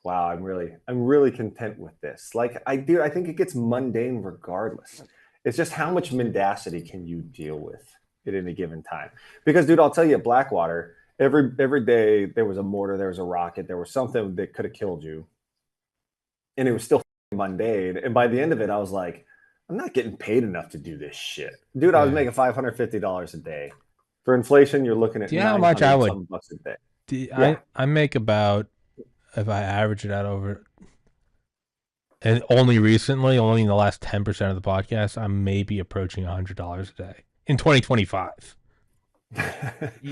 [SPEAKER 2] wow, I'm really content with this. Like I think it gets mundane regardless. It's just how much mendacity can you deal with at any given time? Because dude, I'll tell you, at Blackwater, every day there was a mortar, there was a rocket, there was something that could have killed you, and it was still mundane. And by the end of it, I was like, I'm not getting paid enough to do this shit, dude. I was
[SPEAKER 1] Yeah.
[SPEAKER 2] making $550 a day. For inflation, you're looking at
[SPEAKER 1] Do you know how much
[SPEAKER 2] 900
[SPEAKER 1] I
[SPEAKER 2] and
[SPEAKER 1] would?
[SPEAKER 2] some bucks a day.
[SPEAKER 1] I
[SPEAKER 2] Yeah,
[SPEAKER 1] I make about, if I average it out over, and only recently, only in the last 10% of the podcast, I'm maybe approaching $100 a day in 2025.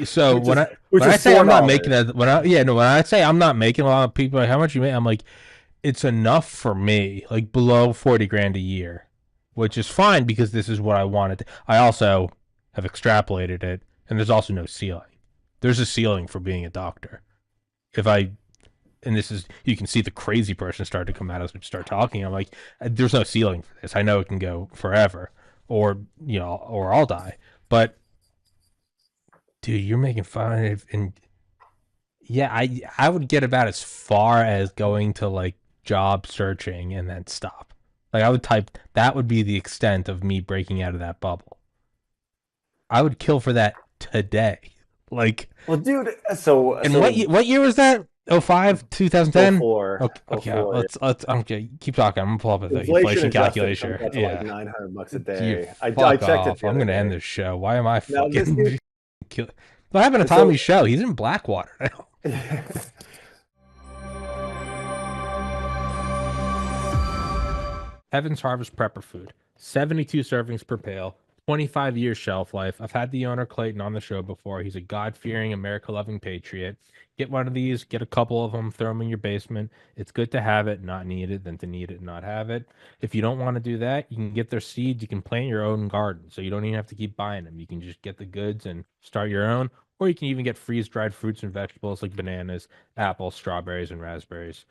[SPEAKER 1] So
[SPEAKER 2] which is which
[SPEAKER 1] when I
[SPEAKER 2] is
[SPEAKER 1] say I'm not making
[SPEAKER 2] $4.
[SPEAKER 1] that, when I say I'm not making a lot of people like, how much you make, I'm like, it's enough for me, like below 40 grand a year, which is fine because this is what I wanted. I also have extrapolated it, and there's also no ceiling. There's a ceiling for being a doctor. If I and this is, you can see the crazy person start to come out as we start talking. I'm like, there's no ceiling for this. I know it can go forever, or or I'll die. But Dude, you're making fun of, and yeah, I would get about as far as going to like job searching and then stop. Like I would type that would be the extent of me breaking out of that bubble. I would kill for that today. Like,
[SPEAKER 2] Well, dude, so
[SPEAKER 1] and what year was that? Oh five, 2010.
[SPEAKER 2] 04,
[SPEAKER 1] Okay,
[SPEAKER 2] oh
[SPEAKER 1] okay,
[SPEAKER 2] 04.
[SPEAKER 1] let's okay, keep talking. I'm gonna pull up a
[SPEAKER 2] Inflation
[SPEAKER 1] inflation
[SPEAKER 2] adjusted, it comes
[SPEAKER 1] calculator.
[SPEAKER 2] out to like
[SPEAKER 1] Yeah,
[SPEAKER 2] $900 a
[SPEAKER 1] you
[SPEAKER 2] day. I
[SPEAKER 1] fuck
[SPEAKER 2] checked it
[SPEAKER 1] off.
[SPEAKER 2] the
[SPEAKER 1] I'm
[SPEAKER 2] other
[SPEAKER 1] gonna end
[SPEAKER 2] day.
[SPEAKER 1] this show. Why am I
[SPEAKER 2] Now this dude,
[SPEAKER 1] fucking kill? What happened to
[SPEAKER 2] so
[SPEAKER 1] Tommy's show? He's in Blackwater now. Heaven's Harvest Prepper Food. 72 servings per pail, 25 years shelf life. I've had the owner Clayton on the show before. He's a God-fearing, America-loving patriot. Get one of these, get a couple of them, throw them in your basement. It's good to have it, not need it, than to need it and not have it. If you don't want to do that, you can get their seeds. You can plant your own garden, so you don't even have to keep buying them. You can just get the goods and start your own, or you can even get freeze-dried fruits and vegetables like bananas, apples, strawberries, and raspberries.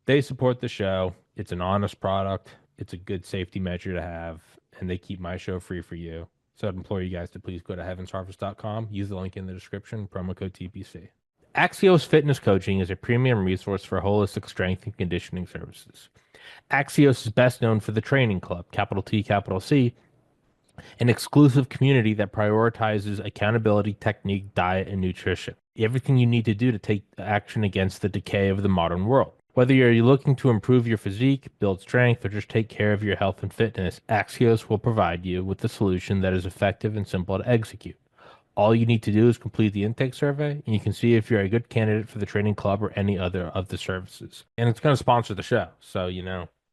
[SPEAKER 1] They support the show. It's an honest product. It's a good safety measure to have, and they keep my show free for you. So I'd implore you guys to please go to heavensharvest.com, use the link in the description, promo code TPC. Axios Fitness Coaching is a premium resource for holistic strength and conditioning services. Axios is best known for the Training Club, capital T, capital C, an exclusive community that prioritizes accountability, technique, diet, and nutrition. Everything you need to do to take action against the decay of the modern world. Whether you're looking to improve your physique, build strength, or just take care of your health and fitness, Axios will provide you with a solution that is effective and simple to execute. All you need to do is complete the intake survey, and you can see if you're a good candidate for the training club or any other of the services. And it's going to sponsor the show. So,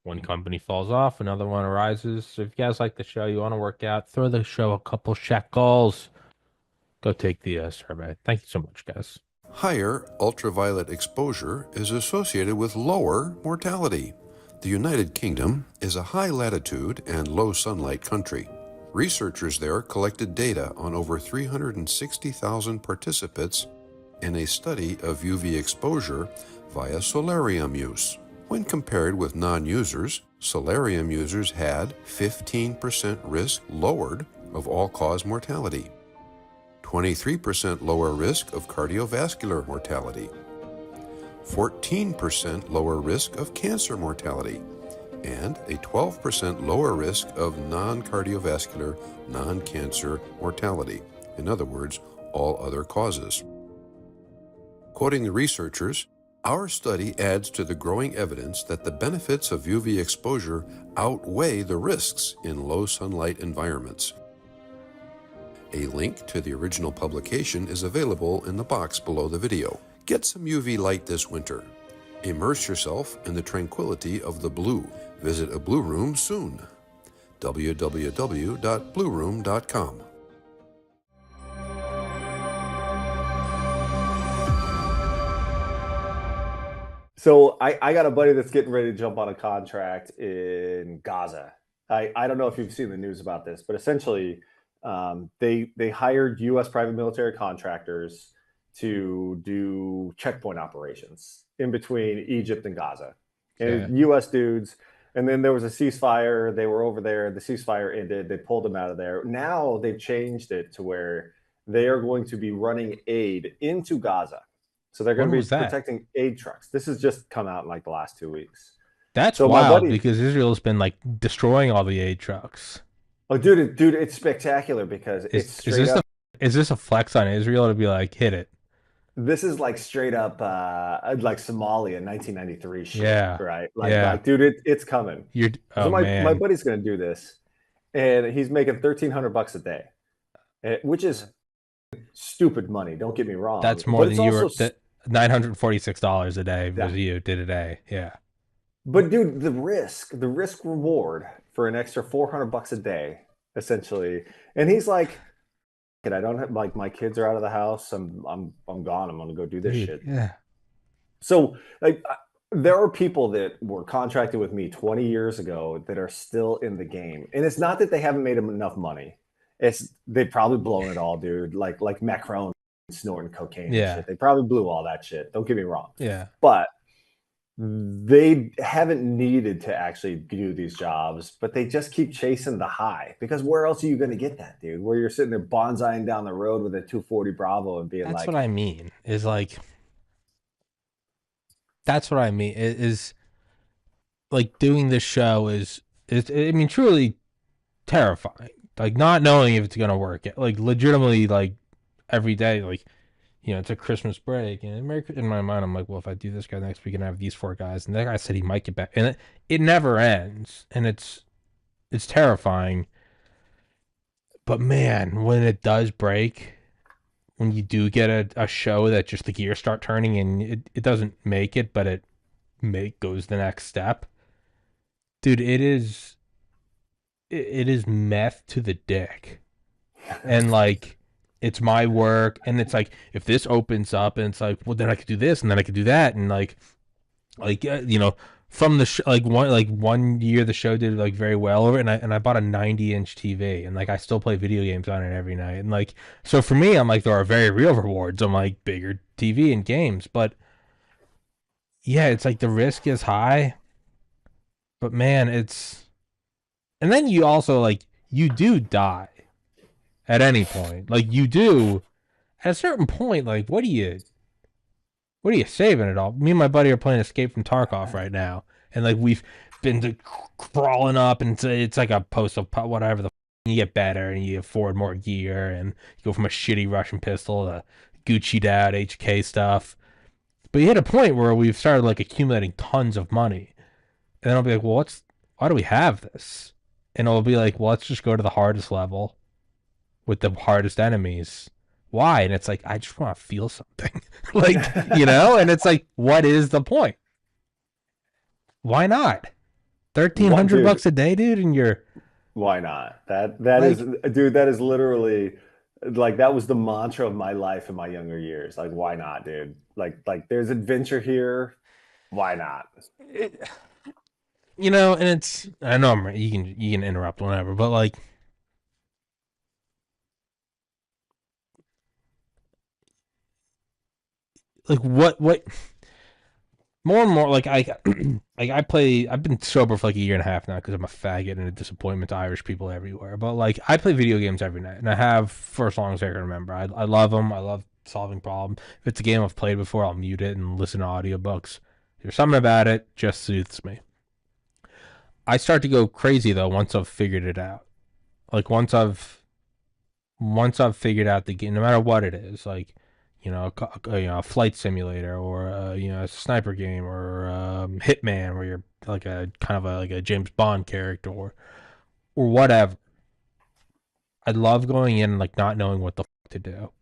[SPEAKER 1] one company falls off, another one arises. So, if you guys like the show, you want to work out, throw the show a couple shekels, go take the survey. Thank you so much, guys.
[SPEAKER 3] Higher ultraviolet exposure is associated with lower mortality. The United Kingdom is a high latitude and low sunlight country. Researchers there collected data on over 360,000 participants in a study of UV exposure via solarium use. When compared with non-users, solarium users had 15% risk lowered of all-cause mortality, 23% lower risk of cardiovascular mortality, 14% lower risk of cancer mortality, and a 12% lower risk of non-cardiovascular, non-cancer mortality. In other words, all other causes. Quoting the researchers, our study adds to the growing evidence that the benefits of UV exposure outweigh the risks in low sunlight environments. A link to the original publication is available in the box below the video. Get some UV light this winter. Immerse yourself in the tranquility of the blue. Visit a Blue Room soon. www.blueroom.com.
[SPEAKER 2] So I got a buddy that's getting ready to jump on a contract in Gaza. I don't know if you've seen the news about this, but essentially they hired U.S. private military contractors to do checkpoint operations in between Egypt and Gaza.
[SPEAKER 1] Yeah.
[SPEAKER 2] And U.S. dudes. And then there was a ceasefire. They were over there. The ceasefire ended. They pulled them out of there. Now they've changed it to where they are going to be running aid into Gaza. So they're going
[SPEAKER 1] When
[SPEAKER 2] to be
[SPEAKER 1] was that?
[SPEAKER 2] protecting aid trucks. This has just come out in like the last 2 weeks.
[SPEAKER 1] That's
[SPEAKER 2] So my
[SPEAKER 1] wild
[SPEAKER 2] buddy,
[SPEAKER 1] because Israel's been like destroying all the aid trucks.
[SPEAKER 2] oh dude, it's spectacular because
[SPEAKER 1] Is
[SPEAKER 2] it's
[SPEAKER 1] is
[SPEAKER 2] straight
[SPEAKER 1] this
[SPEAKER 2] up.
[SPEAKER 1] a is this a flex on Israel to be like hit it?
[SPEAKER 2] This is like straight up like Somalia 1993 shit,
[SPEAKER 1] Yeah,
[SPEAKER 2] right?
[SPEAKER 1] yeah.
[SPEAKER 2] It's coming.
[SPEAKER 1] You're
[SPEAKER 2] So
[SPEAKER 1] oh
[SPEAKER 2] my
[SPEAKER 1] man,
[SPEAKER 2] buddy's going to do this, and he's making $1,300 a day, which is stupid money. Don't get me wrong,
[SPEAKER 1] that's more
[SPEAKER 2] but
[SPEAKER 1] than
[SPEAKER 2] it's
[SPEAKER 1] you
[SPEAKER 2] also
[SPEAKER 1] were. That $946 a day
[SPEAKER 2] yeah.
[SPEAKER 1] was you did a day. Yeah,
[SPEAKER 2] But dude, the risk reward for an extra $400 a day, essentially. And he's like, "Kid, I don't have like my kids are out of the house. I'm gone. I'm gonna go do this
[SPEAKER 1] dude.
[SPEAKER 2] shit."
[SPEAKER 1] Yeah,
[SPEAKER 2] So like, there are people that were contracted with me 20 years ago that are still in the game, and it's not that they haven't made enough money. It's they've probably blown it all, dude. Like Macron snorting cocaine and
[SPEAKER 1] yeah,
[SPEAKER 2] shit. They probably blew all that shit. Don't get me wrong,
[SPEAKER 1] yeah.
[SPEAKER 2] but they haven't needed to actually do these jobs, but they just keep chasing the high because where else are you going to get that, dude? Where you're sitting there bonsaiing down the road with a 240 Bravo and being
[SPEAKER 1] That's
[SPEAKER 2] like,
[SPEAKER 1] what I mean. Is like that's what I mean. Is like doing this show is I mean truly terrifying. Like not knowing if it's gonna work. Like legitimately like every day like it's a Christmas break, and in my mind, I'm like, well, if I do this guy next week and I have these four guys, and that guy said he might get back, and it never ends, and it's terrifying. But man, when it does break, when you do get a show that just the gears start turning and it doesn't make it, but goes the next step, dude, it is meth to the dick, and like it's my work, and it's like if this opens up, and it's like, well, then I could do this, and then I could do that, and from the one year the show did like very well over it, and I bought a 90-inch TV, and like I still play video games on it every night, and like so for me I'm like there are very real rewards on like bigger TV and games, but yeah, it's like the risk is high, but man, it's and then you also like you do die at any point, like you do at a certain point, like what are you saving it all? Me and my buddy are playing Escape from Tarkov right now, and like we've been crawling up, and it's like a post of whatever you get better, and you afford more gear, and you go from a shitty Russian pistol to Gucci'd out HK stuff. But you hit a point where we've started like accumulating tons of money, and then I'll be like, well, why do we have this? And it'll be like, well, let's just go to the hardest level with the hardest enemies. Why? And it's like, I just want to feel something. Like, and it's like, what is the point? Why not? $1,300 a day, dude, and you're
[SPEAKER 2] why not? That is, dude, that is literally like that was the mantra of my life in my younger years. Like, why not, dude? Like there's adventure here. Why not?
[SPEAKER 1] And it's I know you can interrupt whenever, but like what more and more like I play I've been sober for like a year and a half now because I'm a faggot and a disappointment to Irish people everywhere, but like I play video games every night, and I have for as long as I can remember. I love them. I love solving problems. If it's a game I've played before, I'll mute it and listen to audiobooks. There's something about it just soothes me. I start to go crazy though once I've figured it out. Like once I've figured out the game, no matter what it is, like a flight simulator, or a sniper game, or Hitman, where you're like a kind of like a James Bond character, or whatever. I love going in and like not knowing what the fuck to do,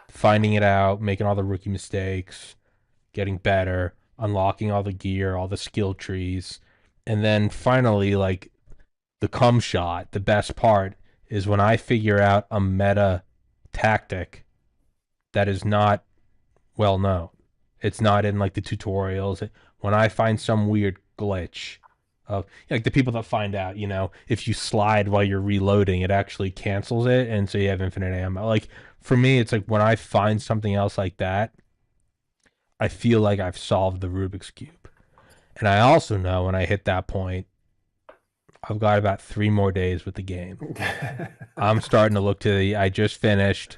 [SPEAKER 1] finding it out, making all the rookie mistakes, getting better, unlocking all the gear, all the skill trees, and then finally like the cum shot. The best part is when I figure out a meta tactic that is not well known. It's not in like the tutorials. When I find some weird glitch of like the people that find out, if you slide while you're reloading, it actually cancels it, and so you have infinite ammo. Like for me, it's like when I find something else like that, I feel like I've solved the Rubik's Cube. And I also know when I hit that point, I've got about 3 more days with the game. I'm starting to look to I just finished.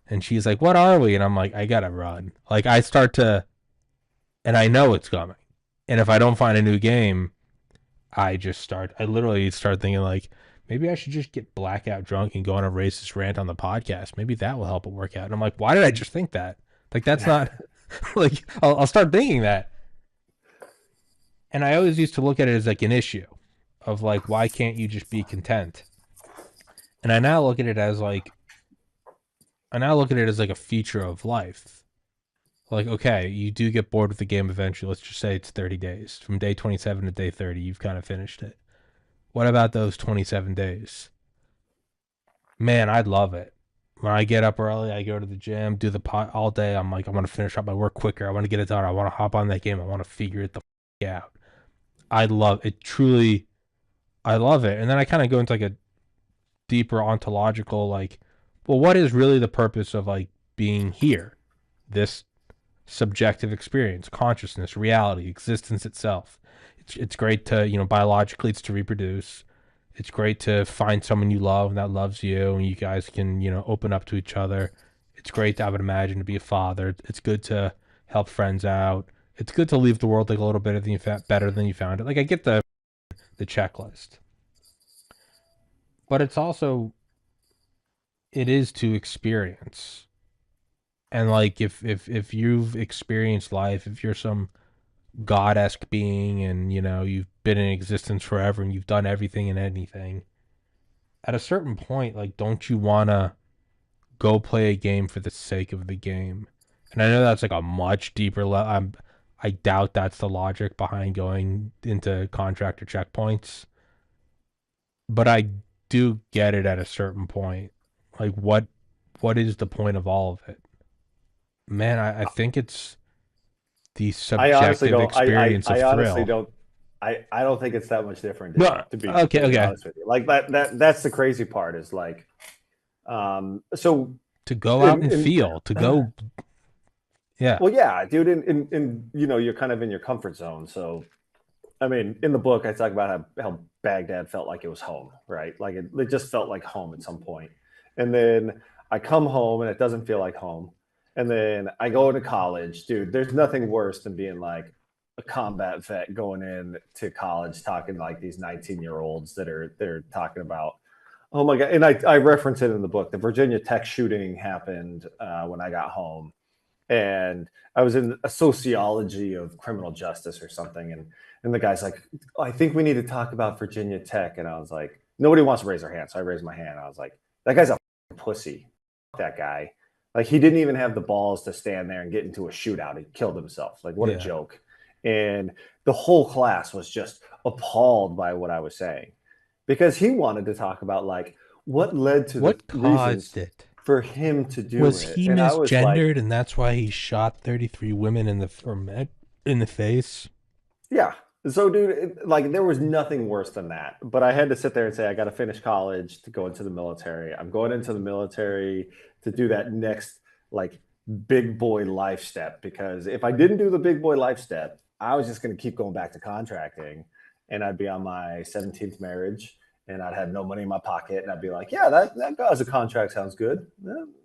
[SPEAKER 1] And she's like, what are we? And I'm like, I gotta run. Like I start to, and I know it's coming. And if I don't find a new game, I literally start thinking like, maybe I should just get blackout drunk and go on a racist rant on the podcast. Maybe that will help it work out. And I'm like, why did I just think that? Like, that's not, like, I'll start thinking that. And I always used to look at it as like an issue of like, why can't you just be content? And I now look at it as like a feature of life. Like, okay, you do get bored with the game eventually. Let's just say it's 30 days. From day 27 to day 30, you've kind of finished it. What about those 27 days? Man, I'd love it. When I get up early, I go to the gym, do the pot all day. I'm like, I want to finish up my work quicker. I want to get it done. I want to hop on that game. I want to figure it the out. I love it. Truly, I love it. And then I kind of go into like a deeper ontological, like, well, what is really the purpose of like being here? This subjective experience, consciousness, reality, existence itself. It's great to, biologically it's to reproduce. It's great to find someone you love that loves you and you guys can, open up to each other. It's great to, I would imagine, to be a father. It's good to help friends out. It's good to leave the world like a little bit better than you found it. Like I get the checklist. But it's also it is to experience. And like if you've experienced life, if you're some god-esque being and you've been in existence forever and you've done everything and anything, at a certain point, like, don't you want to go play a game for the sake of the game? And I know that's like a much deeper level. I doubt that's the logic behind going into contractor checkpoints, but I do get it at a certain point. Like, what is the point of all of it? Man, I think it's the
[SPEAKER 2] I honestly
[SPEAKER 1] subjective
[SPEAKER 2] don't.
[SPEAKER 1] experience of
[SPEAKER 2] I honestly
[SPEAKER 1] thrill.
[SPEAKER 2] don't. I don't think it's that much different, dude.
[SPEAKER 1] No,
[SPEAKER 2] To be
[SPEAKER 1] okay,
[SPEAKER 2] completely
[SPEAKER 1] okay.
[SPEAKER 2] honest with you, like that's the crazy part is like, so
[SPEAKER 1] To go out and
[SPEAKER 2] in
[SPEAKER 1] feel, to go, yeah,
[SPEAKER 2] well, yeah, dude, in you're kind of in your comfort zone. So I mean, in the book, I talk about how Baghdad felt like it was home, right? Like it just felt like home at some point. And then I come home and it doesn't feel like home. And then I go into college, dude. There's nothing worse than being like a combat vet going in to college, talking to like these 19-year-olds that are they're talking about. Oh my god! And I reference it in the book. The Virginia Tech shooting happened when I got home, and I was in a sociology of criminal justice or something, and the guy's like, oh, I think we need to talk about Virginia Tech, and I was like, nobody wants to raise their hand, so I raised my hand. I was like, that guy's a pussy. That guy, like, he didn't even have the balls to stand there and get into a shootout. He killed himself. Like, what a
[SPEAKER 1] yeah.
[SPEAKER 2] joke! And the whole class was just appalled by what I was saying because he wanted to talk about like what led to the
[SPEAKER 1] What caused
[SPEAKER 2] reasons
[SPEAKER 1] it?
[SPEAKER 2] for him to do
[SPEAKER 1] Was
[SPEAKER 2] it,
[SPEAKER 1] he
[SPEAKER 2] and I was like,
[SPEAKER 1] misgendered and that's why he shot 33 women in the face?
[SPEAKER 2] yeah. So, dude, like there was nothing worse than that. But I had to sit there and say, I got to finish college to go into the military. I'm going into the military to do that next, like, big boy life step. Because if I didn't do the big boy life step, I was just going to keep going back to contracting and I'd be on my 17th marriage and I'd have no money in my pocket. And I'd be like, yeah, that guy's a contract sounds good.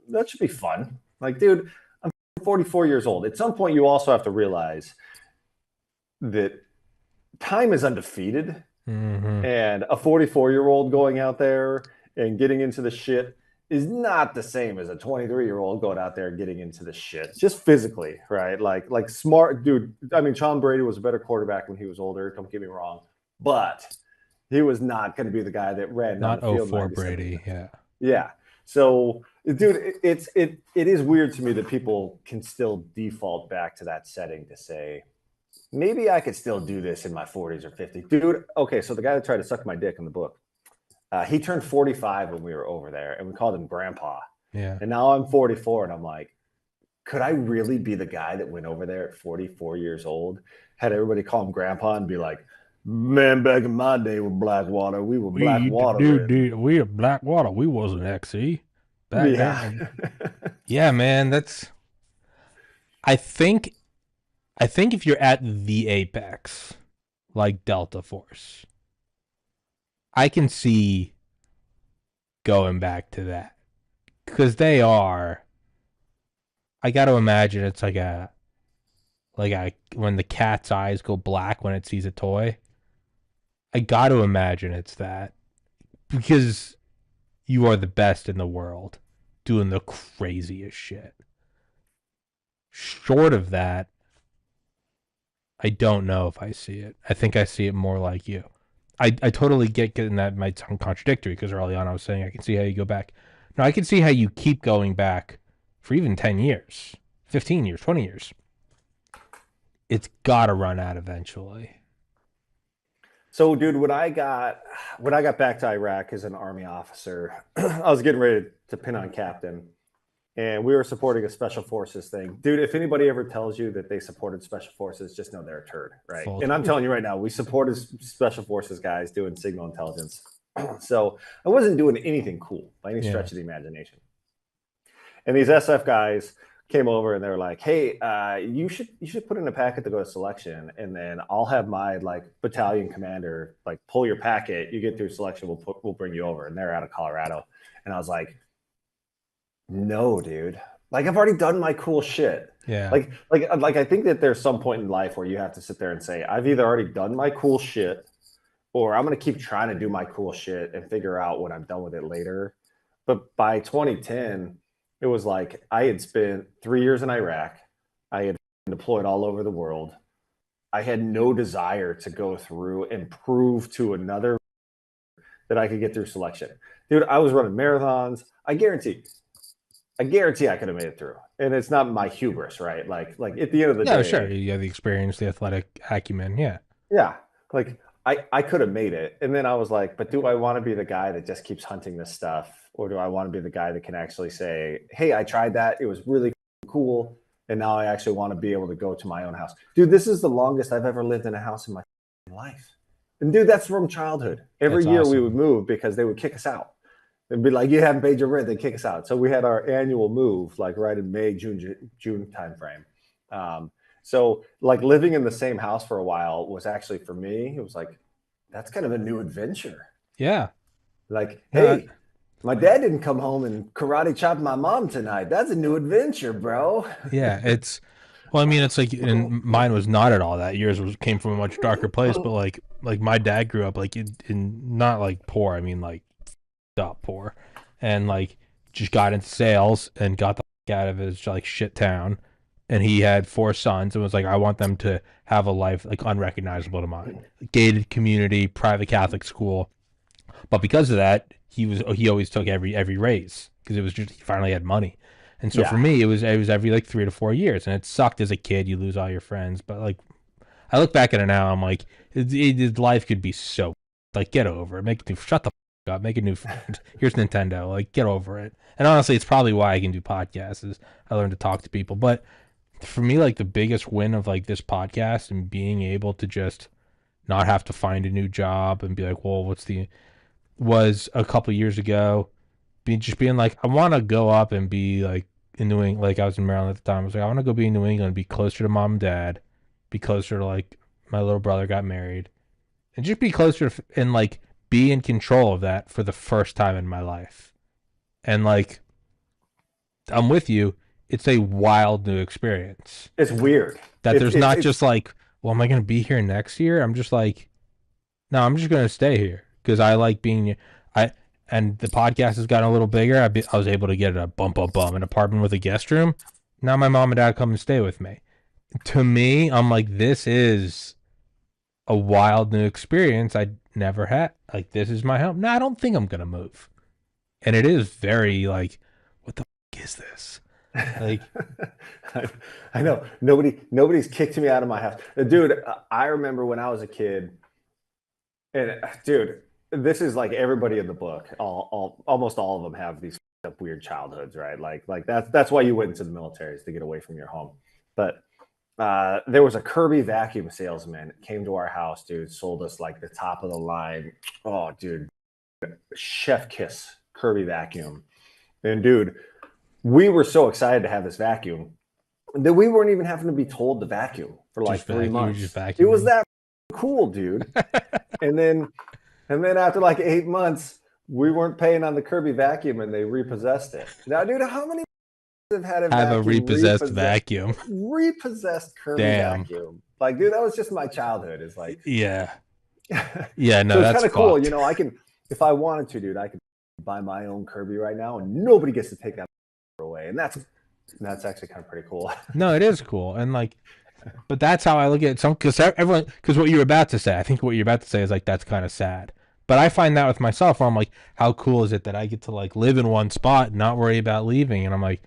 [SPEAKER 2] That should be fun. Like, dude, I'm 44 years old. At some point, you also have to realize that time is undefeated,
[SPEAKER 1] Mm-hmm.
[SPEAKER 2] and a 44-year-old going out there and getting into the shit is not the same as a 23-year-old going out there and getting into the shit just physically, right? Like smart dude. I mean, Tom Brady was a better quarterback when he was older, don't get me wrong, but he was not going to be the guy that ran down
[SPEAKER 1] Not
[SPEAKER 2] the field
[SPEAKER 1] '04
[SPEAKER 2] 97.
[SPEAKER 1] Brady, yeah.
[SPEAKER 2] Yeah. So, dude, it is weird to me that people can still default back to that setting to say, maybe I could still do this in my 40s or 50s. Dude, okay, so the guy that tried to suck my dick in the book, he turned 45 when we were over there, and we called him Grandpa.
[SPEAKER 1] Yeah.
[SPEAKER 2] And now I'm 44, and I'm like, could I really be the guy that went over there at 44 years old, had everybody call him Grandpa and be like, man, back in my day with Blackwater, we were
[SPEAKER 1] We used to do,
[SPEAKER 2] Blackwater.
[SPEAKER 1] we were Blackwater. We wasn't XE back
[SPEAKER 2] Yeah.
[SPEAKER 1] then. Yeah, man, I think I think if you're at the apex, like Delta Force, I can see going back to that. Because they are, I got to imagine it's like when the cat's eyes go black when it sees a toy. I got to imagine it's that. Because you are the best in the world doing the craziest shit. Short of that, I don't know if I see it. I think I see it more like you. I totally get getting that might sound contradictory because early on I was saying I can see how you go back. No, I can see how you keep going back for even 10 years, 15 years, 20 years. It's got to run out eventually.
[SPEAKER 2] So, dude, when I got back to Iraq as an Army officer, I was getting ready to pin on captain, and we were supporting a special forces thing. Dude, if anybody ever tells you that they supported special forces, just know they're a turd, right?
[SPEAKER 1] Full.
[SPEAKER 2] And I'm telling you right now, we supported special forces guys doing signal intelligence. So I wasn't doing anything cool by any
[SPEAKER 1] Yeah.
[SPEAKER 2] stretch of the imagination. And these SF guys came over and they were like, "Hey, you should put in a packet to go to selection, and then I'll have my like battalion commander like pull your packet. You get through selection, we'll bring you over." And they're out of Colorado, and I was like, "No, dude. Like I've already done my cool shit."
[SPEAKER 1] Yeah.
[SPEAKER 2] Like I think that there's some point in life where you have to sit there and say, "I've either already done my cool shit, or I'm gonna keep trying to do my cool shit and figure out when I'm done with it later." But by 2010, it was like I had spent 3 years in Iraq. I had deployed all over the world. I had no desire to go through and prove to another that I could get through selection. Dude, I was running marathons. I guarantee I could have made it through. And it's not my hubris, right? Like at the end of the
[SPEAKER 1] Yeah,
[SPEAKER 2] day,
[SPEAKER 1] sure. You have the experience, the athletic acumen. Yeah.
[SPEAKER 2] yeah, like I could have made it. And then I was like, but do I want to be the guy that just keeps hunting this stuff? Or do I want to be the guy that can actually say, hey, I tried that. It was really cool. And now I actually want to be able to go to my own house. Dude, this is the longest I've ever lived in a house in my life. And dude, that's from childhood. Every
[SPEAKER 1] That's
[SPEAKER 2] year
[SPEAKER 1] awesome.
[SPEAKER 2] we would move because they would kick us out. They'd be like, you haven't paid your rent, they kick us out. So we had our annual move, like right in May, June timeframe. So like living in the same house for a while was actually for me, it was like, that's kind of a new adventure.
[SPEAKER 1] Yeah.
[SPEAKER 2] Like,
[SPEAKER 1] No,
[SPEAKER 2] hey, my dad didn't come home and karate chop my mom tonight. That's a new adventure, bro.
[SPEAKER 1] yeah. Well, I mean, it's like, and mine was not at all that. Yours came from a much darker place, but like my dad grew up like in not like poor. I mean, like up poor, and like just got into sales and got the fuck out of his like shit town. And he had 4 sons and was like, I want them to have a life like unrecognizable to mine. Gated community, private Catholic school. But because of that, he always took every raise because it was just he finally had money. And so for
[SPEAKER 2] Yeah.
[SPEAKER 1] me, it was every like 3 to 4 years, and it sucked as a kid. You lose all your friends, but like I look back at it now, I'm like, life could be so like get over it. Shut the fuck up, make a new friend. Here's Nintendo, like get over it. And honestly, it's probably why I can do podcasts is I learned to talk to people. But for me, like the biggest win of like this podcast and being able to just not have to find a new job and be like, well, was a couple years ago, being like, I want to go up and be like in New England. Like I was in Maryland at the time. I was like, I want to go be in New England, be closer to mom and dad, be closer to like my little brother got married, and just be closer and like be in control of that for the first time in my life. And like, I'm with you. It's a wild new experience.
[SPEAKER 2] It's weird.
[SPEAKER 1] That there's not just like, well, am I going to be here next year? I'm just like, no, I'm just going to stay here because I like being. And the podcast has gotten a little bigger. I was able to get an apartment with a guest room. Now my mom and dad come and stay with me. To me, I'm like, this is a wild new experience I never had. Like, this is my home. No, I don't think I'm gonna move. And it is very like, what the fuck is this? Like,
[SPEAKER 2] I know nobody's kicked me out of my house, dude. I remember when I was a kid, and dude, this is like everybody in the book. Almost all of them have these weird childhoods, right? Like that's why you went into the military is to get away from your home. But there was a Kirby vacuum salesman came to our house, dude. Sold us like the top of the line. Oh, dude, chef kiss Kirby vacuum, and dude, we were so excited to have this vacuum that we weren't even having to be told to vacuum for like 3 months. It was that cool, dude. and then after like 8 months, we weren't paying on the Kirby vacuum and they repossessed it. Now, dude, how many have had
[SPEAKER 1] a repossessed vacuum?
[SPEAKER 2] Repossessed Kirby vacuum. Like, dude, that was just my childhood. It's like,
[SPEAKER 1] yeah. Yeah, no,
[SPEAKER 2] so
[SPEAKER 1] that's
[SPEAKER 2] kind of
[SPEAKER 1] fucked.
[SPEAKER 2] cool. You know, I can, if I wanted to, dude, I could buy my own Kirby right now and nobody gets to take that away. And that's actually kind of pretty cool.
[SPEAKER 1] No, it is cool. And like, but that's how I look at it. Because what you're about to say, I think what you're about to say is like, that's kind of sad. But I find that with myself where I'm like, how cool is it that I get to like live in one spot and not worry about leaving? And I'm like,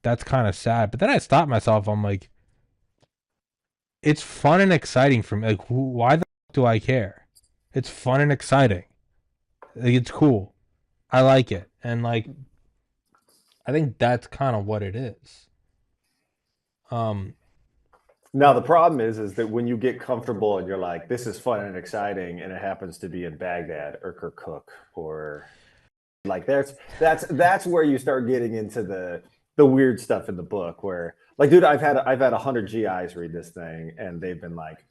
[SPEAKER 1] that's kind of sad. But then I stop myself. I'm like, it's fun and exciting for me. Like, why the fuck do I care? It's fun and exciting. Like, it's cool. I like it. And like, I think that's kind of what it is.
[SPEAKER 2] Now the problem is that when you get comfortable and you're like, this is fun and exciting, and it happens to be in Baghdad or Kirkuk or like that's where you start getting into the the weird stuff in the book where, like, dude, I've had 100 GIs read this thing, and they've been like,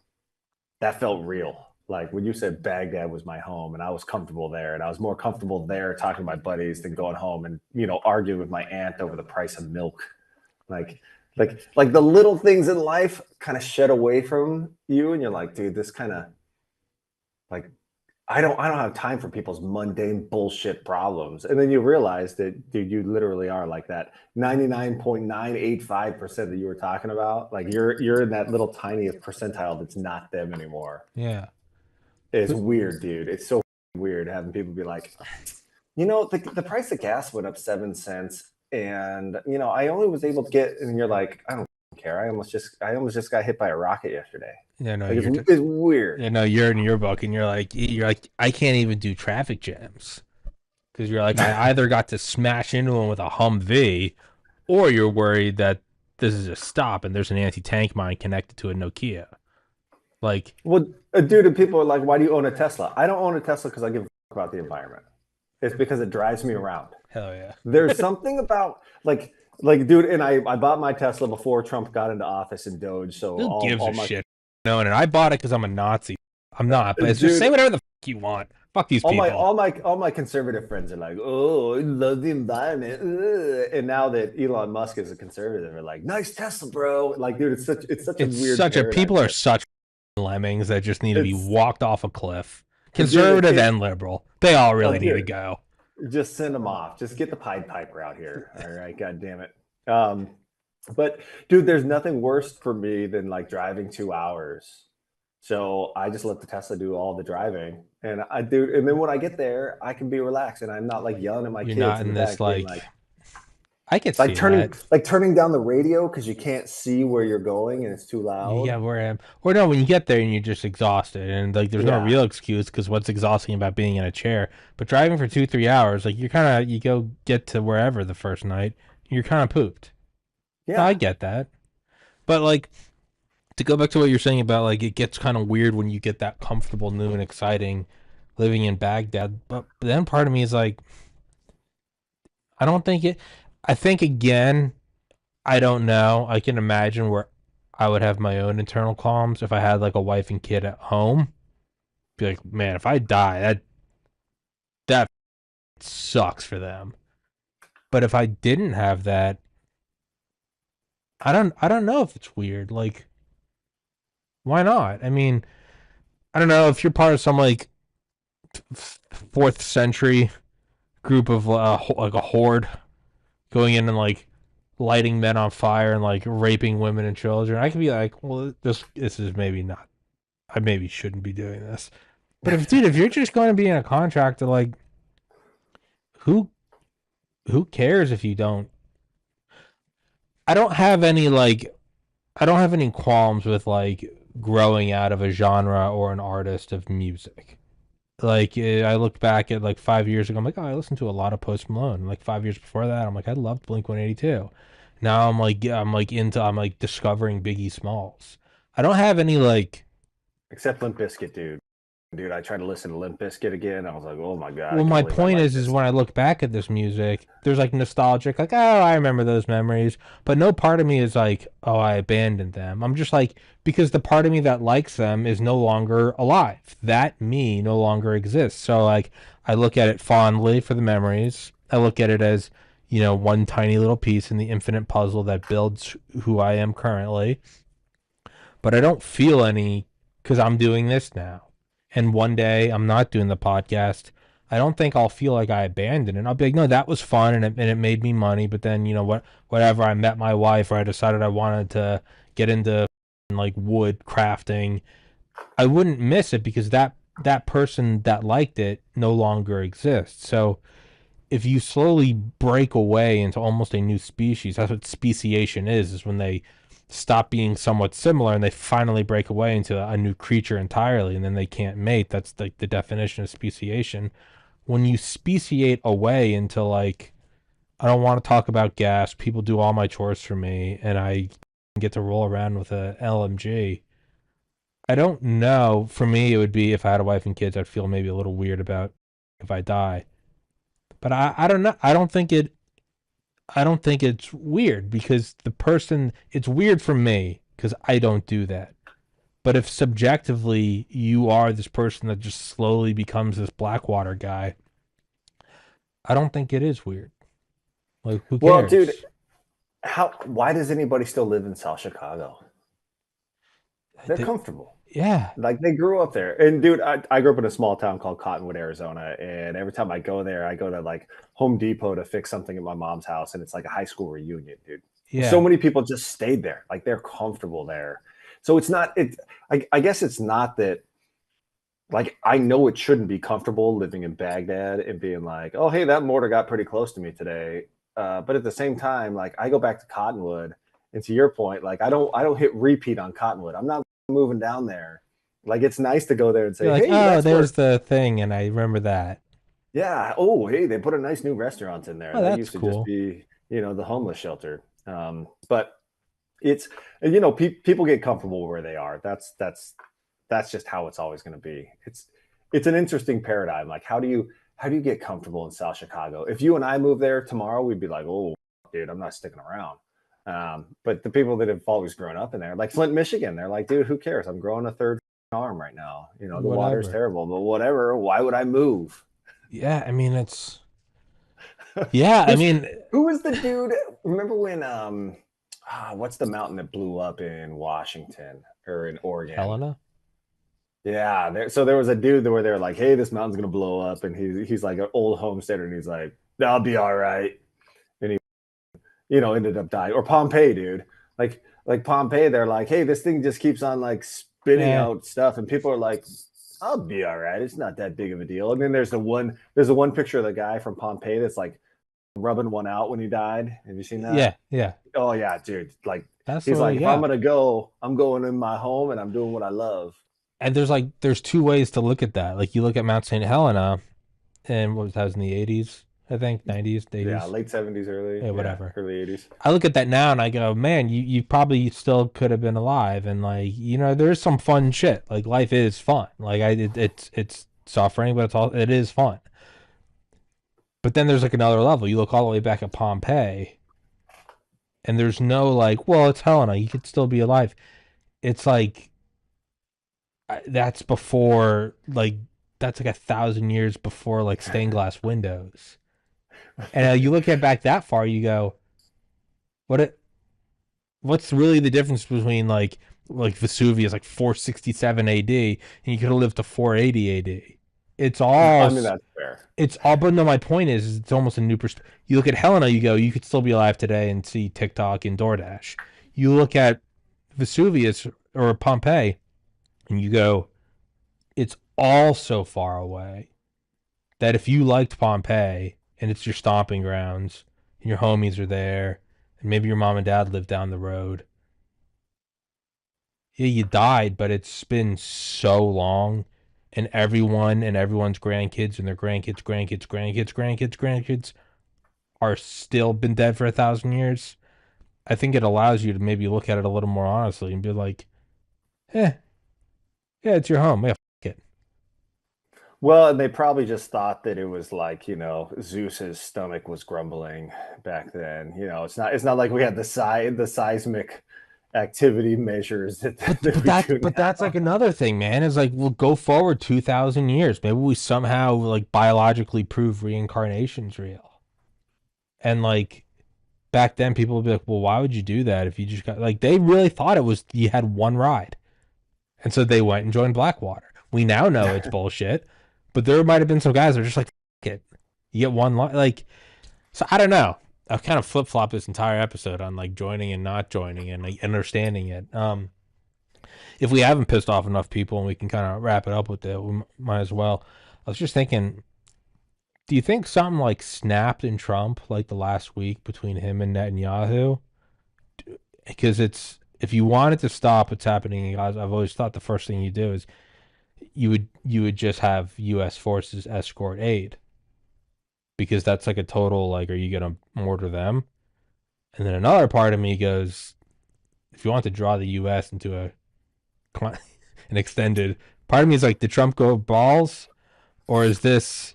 [SPEAKER 2] that felt real. Like when you said Baghdad was my home, and I was comfortable there, and I was more comfortable there talking to my buddies than going home and arguing with my aunt over the price of milk. Like, like the little things in life kind of shed away from you, and you're like, dude, this kind of like I don't have time for people's mundane bullshit problems. And then you realize that, dude, you literally are like that 99.985% that you were talking about. Like you're in that little tiniest percentile that's not them anymore.
[SPEAKER 1] Yeah.
[SPEAKER 2] It's weird, dude. It's so weird having people be like, the price of gas went up 7 cents, and I only was able to get, and you're like, I don't care. I almost just got hit by a rocket yesterday.
[SPEAKER 1] Yeah, no,
[SPEAKER 2] Like it's weird.
[SPEAKER 1] you know, you're in your book, and you're like, I can't even do traffic jams because you're like, I either got to smash into him with a Humvee, or you're worried that this is a stop and there's an anti-tank mine connected to a Nokia. Like,
[SPEAKER 2] Well, dude, and people are like, why do you own a Tesla? I don't own a Tesla because I give a fuck about the environment. It's because it drives me around.
[SPEAKER 1] hell yeah.
[SPEAKER 2] There's something about like, dude, and I bought my Tesla before Trump got into office in Doge. So
[SPEAKER 1] Who gives
[SPEAKER 2] all
[SPEAKER 1] a
[SPEAKER 2] my
[SPEAKER 1] shit? No, and I bought it because I'm a Nazi. I'm not, but it's just
[SPEAKER 2] dude,
[SPEAKER 1] say whatever the fuck you want. Fuck these people.
[SPEAKER 2] all my conservative friends are like, oh, I love the environment. Ugh. And now that Elon Musk is a conservative, are like, nice Tesla, bro. Like, dude, it's such a weird
[SPEAKER 1] People are
[SPEAKER 2] paradigm.
[SPEAKER 1] such lemmings that just need to be
[SPEAKER 2] It's
[SPEAKER 1] walked off a cliff.
[SPEAKER 2] dude,
[SPEAKER 1] Conservative and liberal, they all really need to
[SPEAKER 2] dude,
[SPEAKER 1] go.
[SPEAKER 2] just send them off. Just get the Pied Piper out here. All right, god damn it. But dude, there's nothing worse for me than like driving 2 hours. So I just let the Tesla do all the driving, and I do. And then when I get there, I can be relaxed, and I'm not like yelling at my
[SPEAKER 1] You're
[SPEAKER 2] kids
[SPEAKER 1] not
[SPEAKER 2] in the
[SPEAKER 1] in this
[SPEAKER 2] back, being
[SPEAKER 1] like.
[SPEAKER 2] like
[SPEAKER 1] I could see that.
[SPEAKER 2] turning down the radio because you can't see where you're going and it's too loud.
[SPEAKER 1] Yeah, where I am. Or no, when you get there and you're just exhausted, and like there's no
[SPEAKER 2] Yeah,
[SPEAKER 1] real excuse because what's exhausting about being in a chair? But driving for 2-3 hours, like you go get to wherever the first night, you're kind of pooped. No, I
[SPEAKER 2] yeah,
[SPEAKER 1] get that, but like to go back to what you're saying about like it gets kind of weird when you get that comfortable, new, and exciting living in Baghdad. But then part of me is like, I don't think it. I think again, I don't know. I can imagine where I would have my own internal qualms if I had like a wife and kid at home. Be like, man, if I die, that sucks for them. But if I didn't have that, I don't know if it's weird. Like, why not? I mean, I don't know if you're part of some like fourth century group of like a horde going in and like lighting men on fire and like raping women and children. I could be like, well, this is maybe not. I maybe shouldn't be doing this. But if you're just going to be in a contract to like, who who cares if you don't? I don't have any like, I don't have any qualms with like growing out of a genre or an artist of music. Like I look back at like 5 years ago, I'm like, oh, I listened to a lot of Post Malone. And like 5 years before that, I'm like, I loved Blink 182. Now I'm like discovering Biggie Smalls. I don't have any like.
[SPEAKER 2] except Limp Bizkit, dude. Dude, I tried to listen to Limp Bizkit again. I was like, oh my god, I
[SPEAKER 1] Well,
[SPEAKER 2] can't
[SPEAKER 1] my
[SPEAKER 2] believe I
[SPEAKER 1] point
[SPEAKER 2] like
[SPEAKER 1] is
[SPEAKER 2] this.
[SPEAKER 1] when I look back at this music, there's like nostalgic, like, oh, I remember those memories. But no part of me is like, oh, I abandoned them. I'm just like, because the part of me that likes them is no longer alive. That me no longer exists. So like, I look at it fondly for the memories. I look at it as, one tiny little piece in the infinite puzzle that builds who I am currently. But I don't feel any because I'm doing this now. And one day I'm not doing the podcast. I don't think I'll feel like I abandoned it. I'll be like, no, that was fun and it made me money. But then, whatever, I met my wife or I decided I wanted to get into like wood crafting. I wouldn't miss it because that person that liked it no longer exists. So if you slowly break away into almost a new species, that's what speciation is when they stop being somewhat similar and they finally break away into a new creature entirely and then they can't mate. That's like the definition of speciation. When you speciate away into like, I don't want to talk about gas, people do all my chores for me, and I get to roll around with a LMG. I don't know. For me, it would be if I had a wife and kids, I'd feel maybe a little weird about if I die. But I don't know. I don't think it. I don't think it's weird because the person, it's weird for me because I don't do that. But if subjectively you are this person that just slowly becomes this Blackwater guy, I don't think it is weird. Like, who
[SPEAKER 2] Well, dude,
[SPEAKER 1] cares?
[SPEAKER 2] why does anybody still live in South Chicago? They're
[SPEAKER 1] They,
[SPEAKER 2] comfortable.
[SPEAKER 1] yeah,
[SPEAKER 2] Like they grew up there. And dude, I grew up in a small town called Cottonwood, Arizona. And every time I go there, I go to like Home Depot to fix something at my mom's house. And it's like a high school reunion, dude. So
[SPEAKER 1] yeah.
[SPEAKER 2] many people just stayed there. Like they're comfortable there. So it's not, I guess it's not that, like, I know it shouldn't be comfortable living in Baghdad and being like, oh, hey, that mortar got pretty close to me today. But at the same time, like I go back to Cottonwood. And to your point, like I don't hit repeat on Cottonwood. I'm not moving down there. Like it's nice to go there and
[SPEAKER 1] You're
[SPEAKER 2] say,
[SPEAKER 1] like,
[SPEAKER 2] hey,
[SPEAKER 1] oh,
[SPEAKER 2] that's where,
[SPEAKER 1] there's the thing, and I remember that.
[SPEAKER 2] yeah. Oh, hey, they put a nice new restaurant in there.
[SPEAKER 1] Oh,
[SPEAKER 2] That
[SPEAKER 1] that's
[SPEAKER 2] used to just
[SPEAKER 1] cool.
[SPEAKER 2] be, the homeless shelter. But it's, people get comfortable where they are. That's just how it's always going to be. It's an interesting paradigm. Like how do you get comfortable in South Chicago? If you and I move there tomorrow, we'd be like, oh, dude, I'm not sticking around. But the people that have always grown up in there, like Flint, Michigan, they're like, dude, who cares? I'm growing a third arm right now. The water's
[SPEAKER 1] Whatever.
[SPEAKER 2] terrible, but whatever. Why would I move?
[SPEAKER 1] Yeah, I mean, it's yeah, I
[SPEAKER 2] Who's
[SPEAKER 1] mean,
[SPEAKER 2] who was the dude? Remember when what's the mountain that blew up in Washington or in Oregon?
[SPEAKER 1] Helena.
[SPEAKER 2] Yeah, so there was a dude where they're like, "Hey, this mountain's gonna blow up," and he's like an old homesteader, and he's like, "I'll be all right," and he ended up dying. Or Pompeii, dude, like Pompeii, they're like, "Hey, this thing just keeps on like spitting
[SPEAKER 1] Eh,
[SPEAKER 2] out stuff," and people are like, "I'll be all right. It's not that big of a deal." And then there's the one picture of the guy from Pompeii that's like rubbing one out when he died. Have you seen that?
[SPEAKER 1] yeah, yeah.
[SPEAKER 2] Oh yeah, dude. Like
[SPEAKER 1] That's the
[SPEAKER 2] he's
[SPEAKER 1] way
[SPEAKER 2] like,
[SPEAKER 1] you
[SPEAKER 2] if I'm
[SPEAKER 1] got.
[SPEAKER 2] gonna go, I'm going in my home and I'm doing what I love.
[SPEAKER 1] And there's two ways to look at that. Like you look at Mount St. Helena, and what was that was in the 80s, I think, 90s,
[SPEAKER 2] Yeah,
[SPEAKER 1] 80s,
[SPEAKER 2] late '70s,
[SPEAKER 1] yeah,
[SPEAKER 2] yeah,
[SPEAKER 1] whatever.
[SPEAKER 2] early '80s.
[SPEAKER 1] I look at that now and I go, man, you probably still could have been alive, and like there's some fun shit. Like life is fun. Like it's suffering, but it is fun. But then there's like another level. You look all the way back at Pompeii, and there's no like, well, it's Helena. You could still be alive. It's like that's before like that's like 1,000 years before like stained glass windows. And you look at back that far, you go, what it what's really the difference between like Vesuvius like 467 AD and you could have lived to 480 AD. It's
[SPEAKER 2] I
[SPEAKER 1] all
[SPEAKER 2] mean, that's fair.
[SPEAKER 1] it's all but no my point is it's almost a new perspective. You look at Helena, you go, you could still be alive today and see TikTok and DoorDash. You look at Vesuvius or Pompeii and you go, it's all so far away that if you liked Pompeii and it's your stomping grounds and your homies are there and maybe your mom and dad live down the road, yeah, you died, but it's been so long, and everyone and everyone's grandkids and their grandkids are still been dead for 1,000 years. I think it allows you to maybe look at it a little more honestly and be like, eh, yeah, it's your home. Yeah, it.
[SPEAKER 2] Well, and they probably just thought that it was like, Zeus's stomach was grumbling back then. It's not like we had the seismic activity measures that,
[SPEAKER 1] But
[SPEAKER 2] that
[SPEAKER 1] but
[SPEAKER 2] we
[SPEAKER 1] that's
[SPEAKER 2] do
[SPEAKER 1] but that's
[SPEAKER 2] now.
[SPEAKER 1] like another thing, man. Is like we'll go forward 2,000 years. Maybe we somehow like biologically prove reincarnation's real. And like back then, people would be like, "Well, why would you do that if you just got like?" They really thought it was you had one ride, and so they went and joined Blackwater. We now know it's bullshit, but there might have been some guys that are just like, "F- it, you get one like." So I don't know. I've kind of flip flopped this entire episode on like joining and not joining and like understanding it. If we haven't pissed off enough people and we can kind of wrap it up with it, we might as well. I was just thinking, do you think something like snapped in Trump like the last week between him and Netanyahu? Because it's if you want it to stop, it's happening. I've always thought the first thing you do is you would just have U.S. forces escort aid because that's like a total like, are you gonna mortar them? And then another part of me goes, if you want to draw the U.S. into an extended part of me is like, did Trump go balls, or is this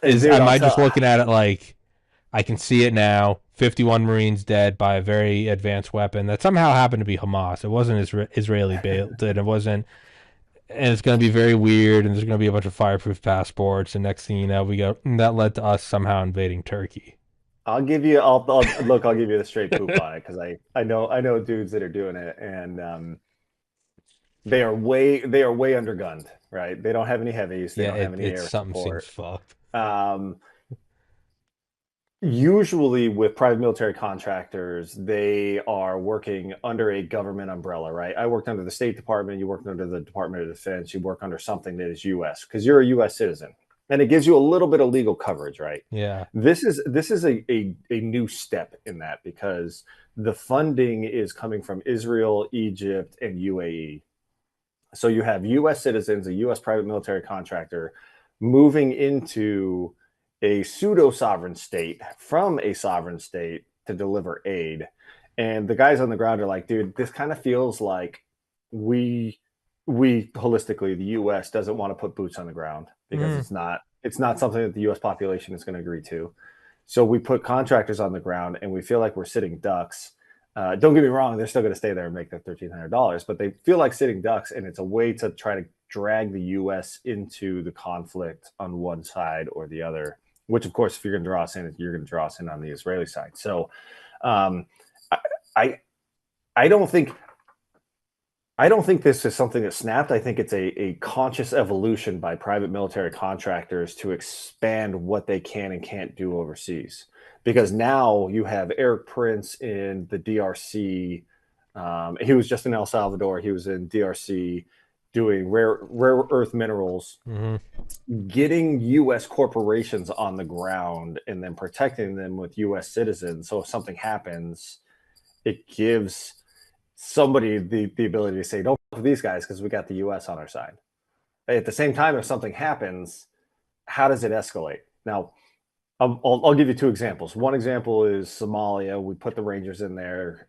[SPEAKER 2] Dude,
[SPEAKER 1] am
[SPEAKER 2] I'll
[SPEAKER 1] I just
[SPEAKER 2] tell.
[SPEAKER 1] looking at it like I can see it now. 51 Marines dead by a very advanced weapon that somehow happened to be Hamas. It wasn't Israeli built, and it wasn't. And it's going to be very weird, and there's going to be a bunch of fireproof passports. And next thing you know, we go that led to us somehow invading Turkey.
[SPEAKER 2] I'll give you. Look. I'll give you the straight poop on it because I know dudes that are doing it, and they are way undergunned. Right? They don't have any heavies. They
[SPEAKER 1] Yeah,
[SPEAKER 2] don't have any
[SPEAKER 1] it's
[SPEAKER 2] air
[SPEAKER 1] something seems
[SPEAKER 2] support.
[SPEAKER 1] fucked.
[SPEAKER 2] Um, Usually with private military contractors, they are working under a government umbrella, right? I worked under the State Department, you worked under the Department of Defense, you work under something that is US because you're a US citizen. And it gives you a little bit of legal coverage, right?
[SPEAKER 1] Yeah.
[SPEAKER 2] This is a new step in that because the funding is coming from Israel, Egypt, and UAE. So you have US citizens, a US private military contractor moving into a pseudo sovereign state from a sovereign state to deliver aid. And the guys on the ground are like, dude, this kind of feels like we we holistically the US doesn't want to put boots on the ground because
[SPEAKER 1] Mm.
[SPEAKER 2] it's not something that the US population is going to agree to. So we put contractors on the ground and we feel like we're sitting ducks. Don't get me wrong, they're still going to stay there and make their $1,300, but they feel like sitting ducks, and it's a way to try to drag the U.S. into the conflict on one side or the other. Which, of course, if you're going to draw us in, you're going to draw us in on the Israeli side. So, um, I, I I don't think this is something that snapped. I think it's a conscious evolution by private military contractors to expand what they can and can't do overseas. Because now you have Eric Prince in the DRC. He was just in El Salvador. He was in DRC doing rare earth minerals,
[SPEAKER 1] Hmm.
[SPEAKER 2] getting U.S. corporations on the ground and then protecting them with U.S. citizens. So if something happens, it gives somebody the ability to say, don't fuck with these guys because we got the US on our side. At the same time, if something happens, how does it escalate? Now, I'll give you two examples. One example is Somalia. We put the Rangers in there.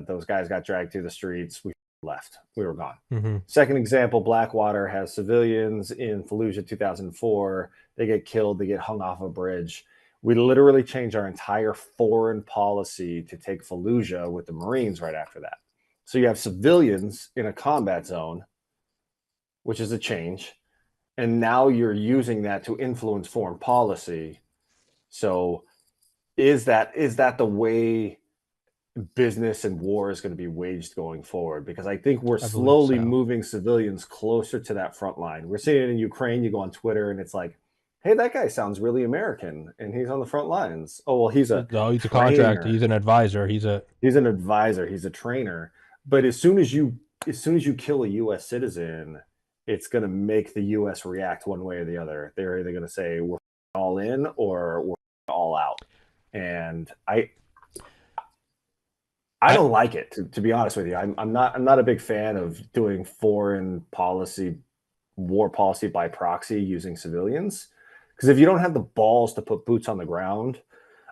[SPEAKER 2] Those guys got dragged through the streets. We left. We were gone.
[SPEAKER 1] Hmm.
[SPEAKER 2] Second example, Blackwater has civilians in Fallujah 2004. They get killed. They get hung off a bridge. We literally changed our entire foreign policy to take Fallujah with the Marines right after that. So you have civilians in a combat zone, which is a change. And now you're using that to influence foreign policy. So is that the way business and war is going to be waged going forward? Because I think we're
[SPEAKER 1] I believe
[SPEAKER 2] slowly
[SPEAKER 1] so.
[SPEAKER 2] moving civilians closer to that front line. We're seeing it in Ukraine. You go on Twitter and it's like, hey, that guy sounds really American and he's on the front lines. Oh, well, he's a
[SPEAKER 1] No, he's a contractor.
[SPEAKER 2] trainer.
[SPEAKER 1] He's an advisor. He's a
[SPEAKER 2] He's an advisor. He's a trainer. But as soon as you kill a U.S. citizen, it's going to make the U.S. react one way or the other. They're either going to say we're all in or we're all out. And I
[SPEAKER 1] I
[SPEAKER 2] don't like it, to be honest with you. I'm not a big fan of doing foreign policy, war policy by proxy using civilians. Because if you don't have the balls to put boots on the ground,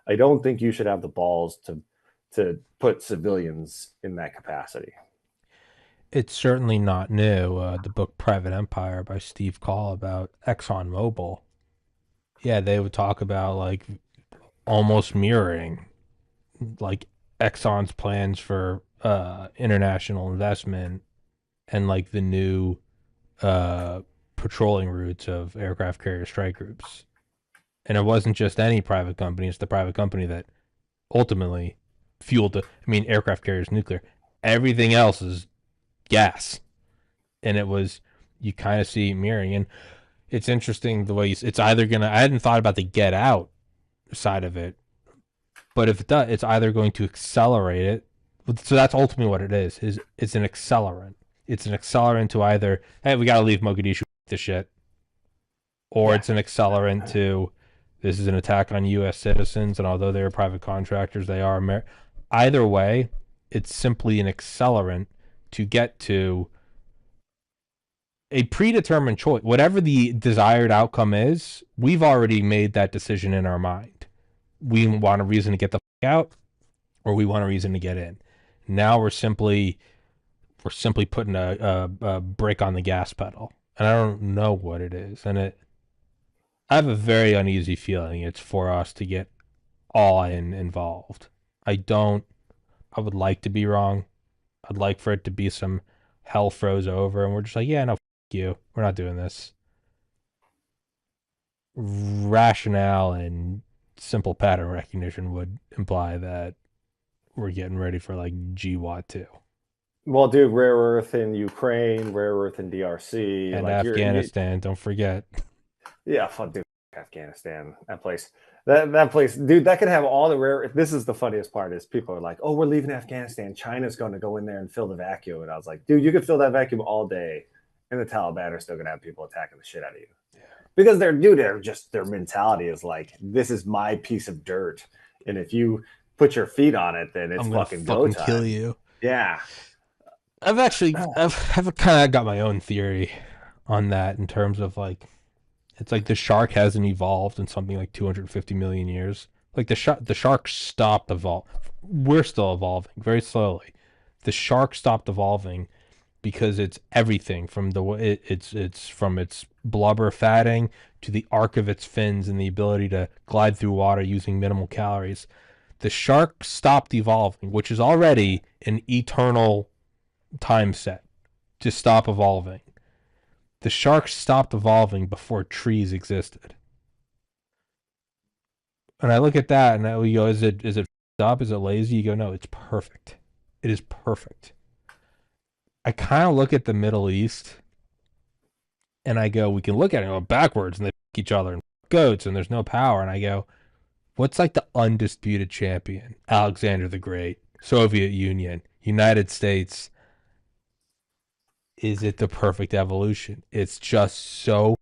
[SPEAKER 2] I don't think you should have the balls to put civilians in that capacity.
[SPEAKER 1] it's certainly not new. The book Private Empire by Steve Call about ExxonMobil. Yeah, they would talk about like almost mirroring like Exxon's plans for international investment and like the new uh patrolling routes of aircraft carrier strike groups. And it wasn't just any private company, it's the private company that ultimately fueled the I mean aircraft carriers nuclear. Everything else is gas. And it was you kind of see mirroring and it's interesting the way it's either gonna I hadn't thought about the get out side of it, but if it does, it's either going to accelerate it. So that's ultimately what it is it's an accelerant. It's an accelerant to either, hey, we got to leave Mogadishu the shit, or
[SPEAKER 2] Yeah.
[SPEAKER 1] it's an accelerant to this is an attack on U.S. citizens, and although they're private contractors, they are either way, it's simply an accelerant to get to a predetermined choice. Whatever the desired outcome is, we've already made that decision in our mind. We want a reason to get the fuck out, or we want a reason to get in. Now we're simply putting a brake on the gas pedal, and I don't know what it is. And I have a very uneasy feeling it's for us to get involved. I don't. I would like to be wrong. I'd like for it to be some hell froze over, and we're just like, yeah, no, you. We're not doing this. Rationale and simple pattern recognition would imply that we're getting ready for like GWAT 2.
[SPEAKER 2] Well, dude, rare earth in Ukraine, rare earth in DRC,
[SPEAKER 1] And
[SPEAKER 2] like
[SPEAKER 1] Afghanistan, don't forget.
[SPEAKER 2] yeah, fuck, dude, Afghanistan, that place, that place, dude, that could have all the rare. This is the funniest part is people are like, oh, we're leaving Afghanistan. China's going to go in there and fill the vacuum, and I was like, dude, you could fill that vacuum all day, and the Taliban are still going to have people attacking the shit out of you because they're just their mentality is like, this is my piece of dirt, and if you put your feet on it, then it's
[SPEAKER 1] I'm gonna
[SPEAKER 2] fucking go time.
[SPEAKER 1] kill you.
[SPEAKER 2] Yeah.
[SPEAKER 1] I've kind of got my own theory on that in terms of like, it's like the shark hasn't evolved in something like 250 million years. Like the shark stopped evolving. We're still evolving very slowly. The shark stopped evolving because it's everything from it's from its blubber fatting to the arc of its fins and the ability to glide through water using minimal calories. The shark stopped evolving, which is already an eternal time set to stop evolving. The sharks stopped evolving before trees existed. And I look at that and we go, is it up? Is it lazy? You go, no, it's perfect. It is perfect. I kind of look at the Middle East and I go, we can look at it and go backwards and they each other and goats and there's no power. And I go, what's like the undisputed champion? Alexander the Great, Soviet Union, United States. Is it the perfect evolution? It's just so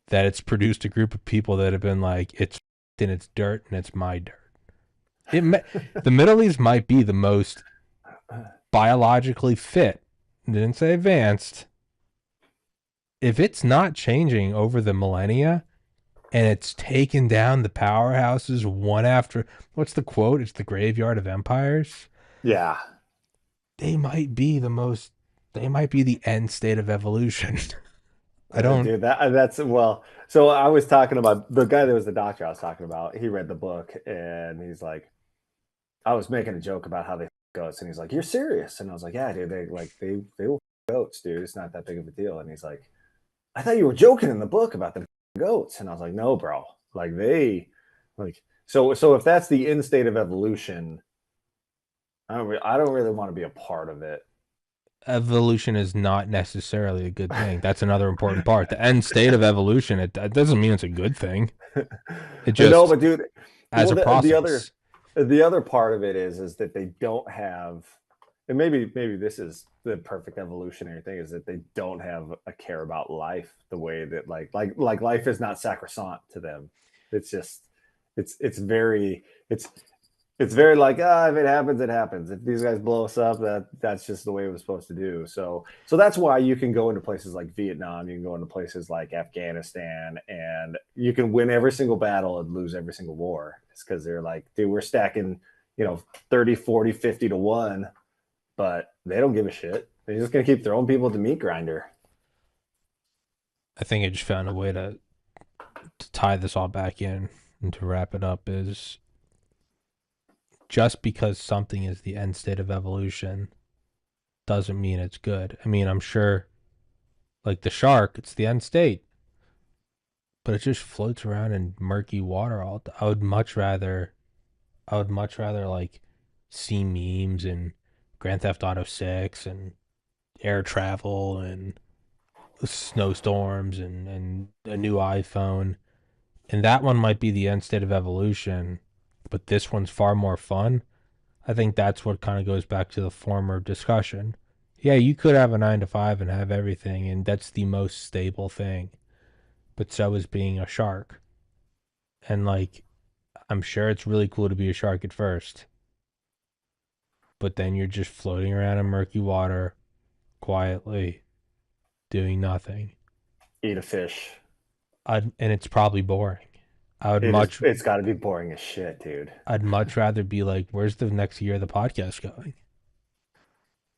[SPEAKER 1] that it's produced a group of people that have been like, it's and it's dirt and it's my dirt. The Middle East might be the most biologically fit. I didn't say advanced. If it's not changing over the millennia and it's taken down the powerhouses one after, what's the quote? It's the graveyard of empires.
[SPEAKER 2] Yeah.
[SPEAKER 1] They might be the end state of evolution. I don't.
[SPEAKER 2] Dude, that's well. So I was talking about the guy that was the doctor I was talking about. He read the book and he's like, I was making a joke about how they goats, and he's like, "You're serious?" And I was like, "Yeah, dude. They will goats, dude. It's not that big of a deal." And he's like, "I thought you were joking in the book about the goats." And I was like, "No, bro. Like they, like so if that's the end state of evolution, I don't really want to be a part of it."
[SPEAKER 1] Evolution is not necessarily a good thing. That's another important part. The end state of evolution, it doesn't mean it's a good thing. It just
[SPEAKER 2] no, but dude,
[SPEAKER 1] as a process.
[SPEAKER 2] The other part of it is that they don't have, and maybe this is the perfect evolutionary thing, is that they don't have a care about life the way that like life is not sacrosanct to them. It's just it's very it's very like, if it happens, it happens. If these guys blow us up, that's just the way it was supposed to do. So that's why you can go into places like Vietnam, you can go into places like Afghanistan, and you can win every single battle and lose every single war. It's because they're like, dude, we're stacking, 30, 40, 50 to 1, but they don't give a shit. They're just gonna keep throwing people at the meat grinder.
[SPEAKER 1] I think I just found a way to tie this all back in and to wrap it up is, just because something is the end state of evolution doesn't mean it's good. I mean, I'm sure, like the shark, it's the end state, but it just floats around in murky water all. I would much rather like see memes and Grand Theft Auto 6 and air travel and snowstorms and a new iPhone. And that one might be the end state of evolution, but this one's far more fun. I think that's what kind of goes back to the former discussion. Yeah, you could have a 9 to 5 and have everything, and that's the most stable thing. But so is being a shark. And like, I'm sure it's really cool to be a shark at first. But then you're just floating around in murky water, quietly, doing nothing.
[SPEAKER 2] Eat a fish.
[SPEAKER 1] And it's probably boring.
[SPEAKER 2] It's got to be boring as shit, dude.
[SPEAKER 1] I'd much rather be like, where's the next year of the podcast going?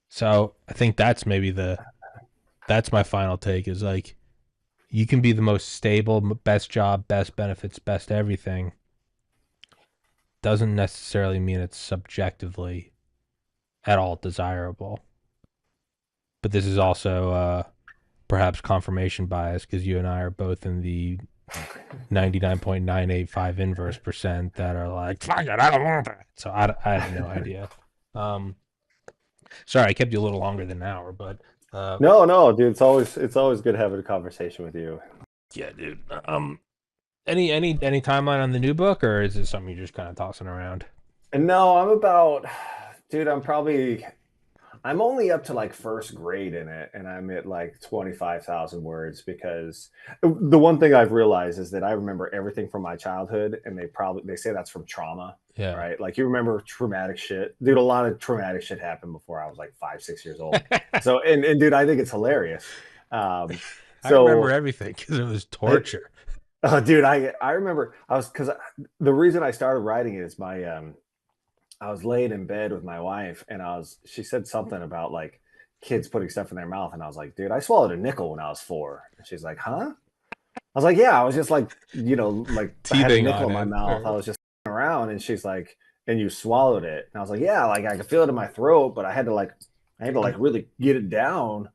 [SPEAKER 1] So I think that's my final take is like, you can be the most stable, best job, best benefits, best everything, doesn't necessarily mean it's subjectively at all desirable. But this is also perhaps confirmation bias because you and I are both in the 99.985 inverse percent that are like, fuck it, I don't want that. So I have no idea. Sorry, I kept you a little longer than an hour, but
[SPEAKER 2] no, dude, it's always good having a conversation with you.
[SPEAKER 1] yeah, dude. Any timeline on the new book, or is it something you're just kind of tossing around?
[SPEAKER 2] And no, I'm about, dude, I'm only up to like first grade in it, and I'm at like 25,000 words because the one thing I've realized is that I remember everything from my childhood, and they say that's from trauma,
[SPEAKER 1] Yeah.
[SPEAKER 2] right? Like you remember traumatic shit, dude. A lot of traumatic shit happened before I was like 5, 6 years old. So, and dude, I think it's hilarious.
[SPEAKER 1] I remember everything because it was torture.
[SPEAKER 2] Dude, I remember because the reason I started writing it is I was laid in bed with my wife, and she said something about like kids putting stuff in their mouth, and I was like, dude, I swallowed a nickel when I was 4. And she's like, huh? I was like, yeah, I was just like, like I had a nickel in my mouth. I was just around, and she's like, and you swallowed it. And I was like, yeah, like I could feel it in my throat, but I had to really get it down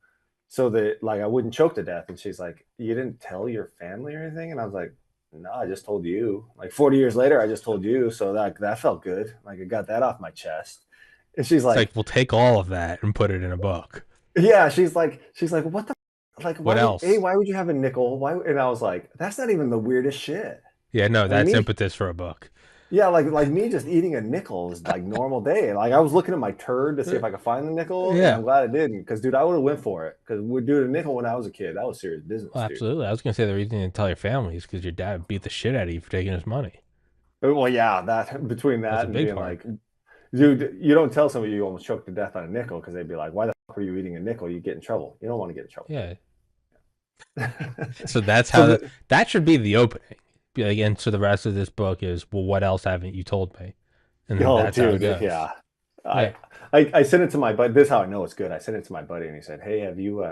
[SPEAKER 2] so that like I wouldn't choke to death. And she's like, you didn't tell your family or anything? And I was like, no, I just told you. Like 40 years later, I just told you. So that felt good. Like I got that off my chest. And she's like,
[SPEAKER 1] we'll take all of that and put it in a book.
[SPEAKER 2] Yeah, she's like, what the like?
[SPEAKER 1] What else?
[SPEAKER 2] Why would you have a nickel? Why? And I was like, that's not even the weirdest shit.
[SPEAKER 1] Yeah, no, that's impetus for a book.
[SPEAKER 2] Yeah, like me just eating a nickel is like normal day. Like I was looking at my turd to see if I could find the nickel. Yeah, and I'm glad I didn't because dude, I would have went for it because we're doing a nickel when I was a kid. That was serious business.
[SPEAKER 1] Well, absolutely. I was gonna say the reason you didn't tell your family is because your dad beat the shit out of you for taking his money.
[SPEAKER 2] Well, yeah, between that and being part. Like, dude, you don't tell somebody you almost choked to death on a nickel because they'd be like, why the fuck are you eating a nickel? You get in trouble. You don't want to get in trouble.
[SPEAKER 1] Yeah. So that's how that should be the opening. Again, so the rest of this book is, well, what else haven't you told me? And that's how it goes.
[SPEAKER 2] Yeah. I sent it to my buddy. This is how I know it's good. I sent it to my buddy, and he said, "Hey, have you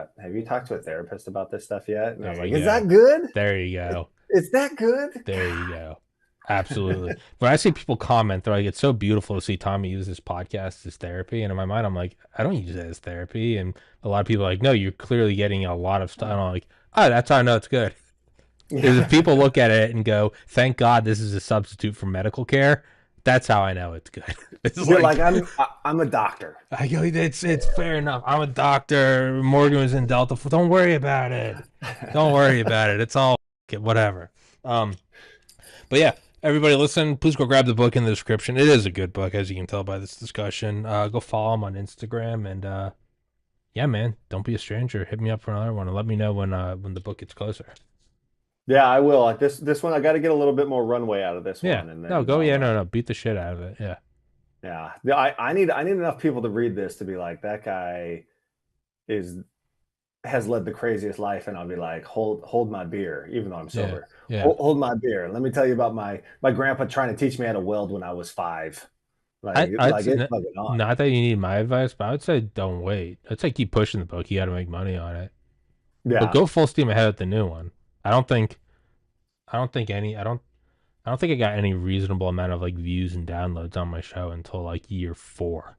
[SPEAKER 2] talked to a therapist about this stuff yet?" And I was like, "Is that good?"
[SPEAKER 1] There you go.
[SPEAKER 2] Is that good?
[SPEAKER 1] There you go. Absolutely. When I see people comment, they're like, "It's so beautiful to see Tommy use this podcast as therapy," and in my mind, I'm like, "I don't use it as therapy." And a lot of people are like, "No, you're clearly getting a lot of stuff." And I'm like, "Oh, that's how I know it's good." Because if people look at it and go, "Thank God this is a substitute for medical care," that's how I know it's good. It's
[SPEAKER 2] like I'm a doctor.
[SPEAKER 1] I go, it's fair enough. I'm a doctor. Morgan was in Delta. Don't worry about it. Don't worry about it. It's all whatever. But yeah, everybody listen. Please go grab the book in the description. It is a good book, as you can tell by this discussion. Go follow him on Instagram, and yeah, man, don't be a stranger. Hit me up for another one, and let me know when the book gets closer.
[SPEAKER 2] Yeah, I will. This one, I got to get a little bit more runway out of this one. And then,
[SPEAKER 1] no, beat the shit out of it.
[SPEAKER 2] Yeah. I need enough people to read this to be like, that guy has led the craziest life, and I'll be like, hold my beer, even though I'm sober.
[SPEAKER 1] Yeah.
[SPEAKER 2] Hold my beer. Let me tell you about my grandpa trying to teach me how to weld when I was 5.
[SPEAKER 1] Not that you need my advice, but I would say don't wait. I'd say keep pushing the book. You got to make money on it.
[SPEAKER 2] Yeah.
[SPEAKER 1] But go full steam ahead with the new one. I don't think I got any reasonable amount of like views and downloads on my show until like year 4.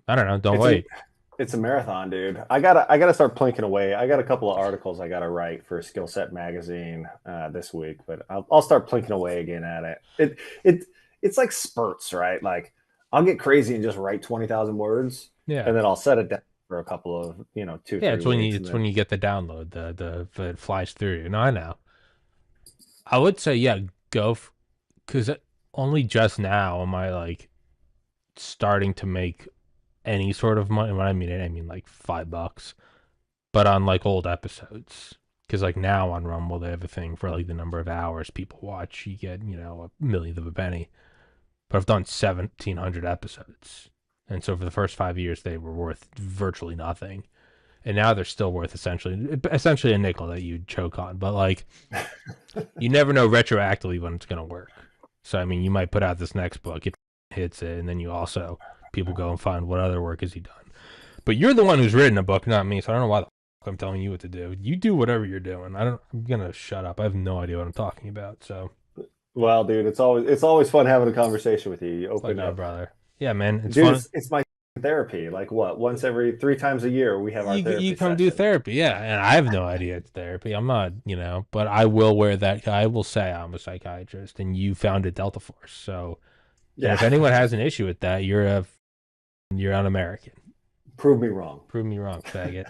[SPEAKER 1] I don't know. Don't wait.
[SPEAKER 2] It's a marathon, dude. I gotta start plinking away. I got a couple of articles I gotta write for Skill Set Magazine this week, but I'll start plinking away again at it. It's like spurts, right? Like I'll get crazy and just write 20,000 words, and then I'll set it down for a couple of 2.
[SPEAKER 1] Yeah, it's when you get the download, the it flies through you. No, I know. I would say go, because only just now am I like starting to make any sort of money. When I mean like $5, but on like old episodes. Because like now on Rumble they have a thing for like the number of hours people watch. You get a millionth of a penny. But I've done 1,700 episodes. And so for the first 5 years, they were worth virtually nothing. And now they're still worth essentially a nickel that you choke on. But like, you never know retroactively when it's going to work. So, I mean, you might put out this next book, it hits it, and then people go and find what other work has he done. But you're the one who's written a book, not me. So I don't know why the fuck I'm telling you what to do. You do whatever you're doing. I'm going to shut up. I have no idea what I'm talking about. So
[SPEAKER 2] Well, dude, it's always fun having a conversation with you. You
[SPEAKER 1] Fuck
[SPEAKER 2] open
[SPEAKER 1] yeah,
[SPEAKER 2] up,
[SPEAKER 1] brother. Yeah, man, it's
[SPEAKER 2] dude.
[SPEAKER 1] fun.
[SPEAKER 2] It's my therapy. Like what? Once every 3 times a year, we have our
[SPEAKER 1] You
[SPEAKER 2] therapy
[SPEAKER 1] come do
[SPEAKER 2] session.
[SPEAKER 1] therapy, yeah, and I have no idea it's therapy. I'm not, but I will wear that. I will say I'm a psychiatrist, and you founded Delta Force. So, and if
[SPEAKER 2] Yeah,
[SPEAKER 1] anyone has an issue with that, you're un-American.
[SPEAKER 2] prove me wrong.
[SPEAKER 1] Prove me wrong, faggot.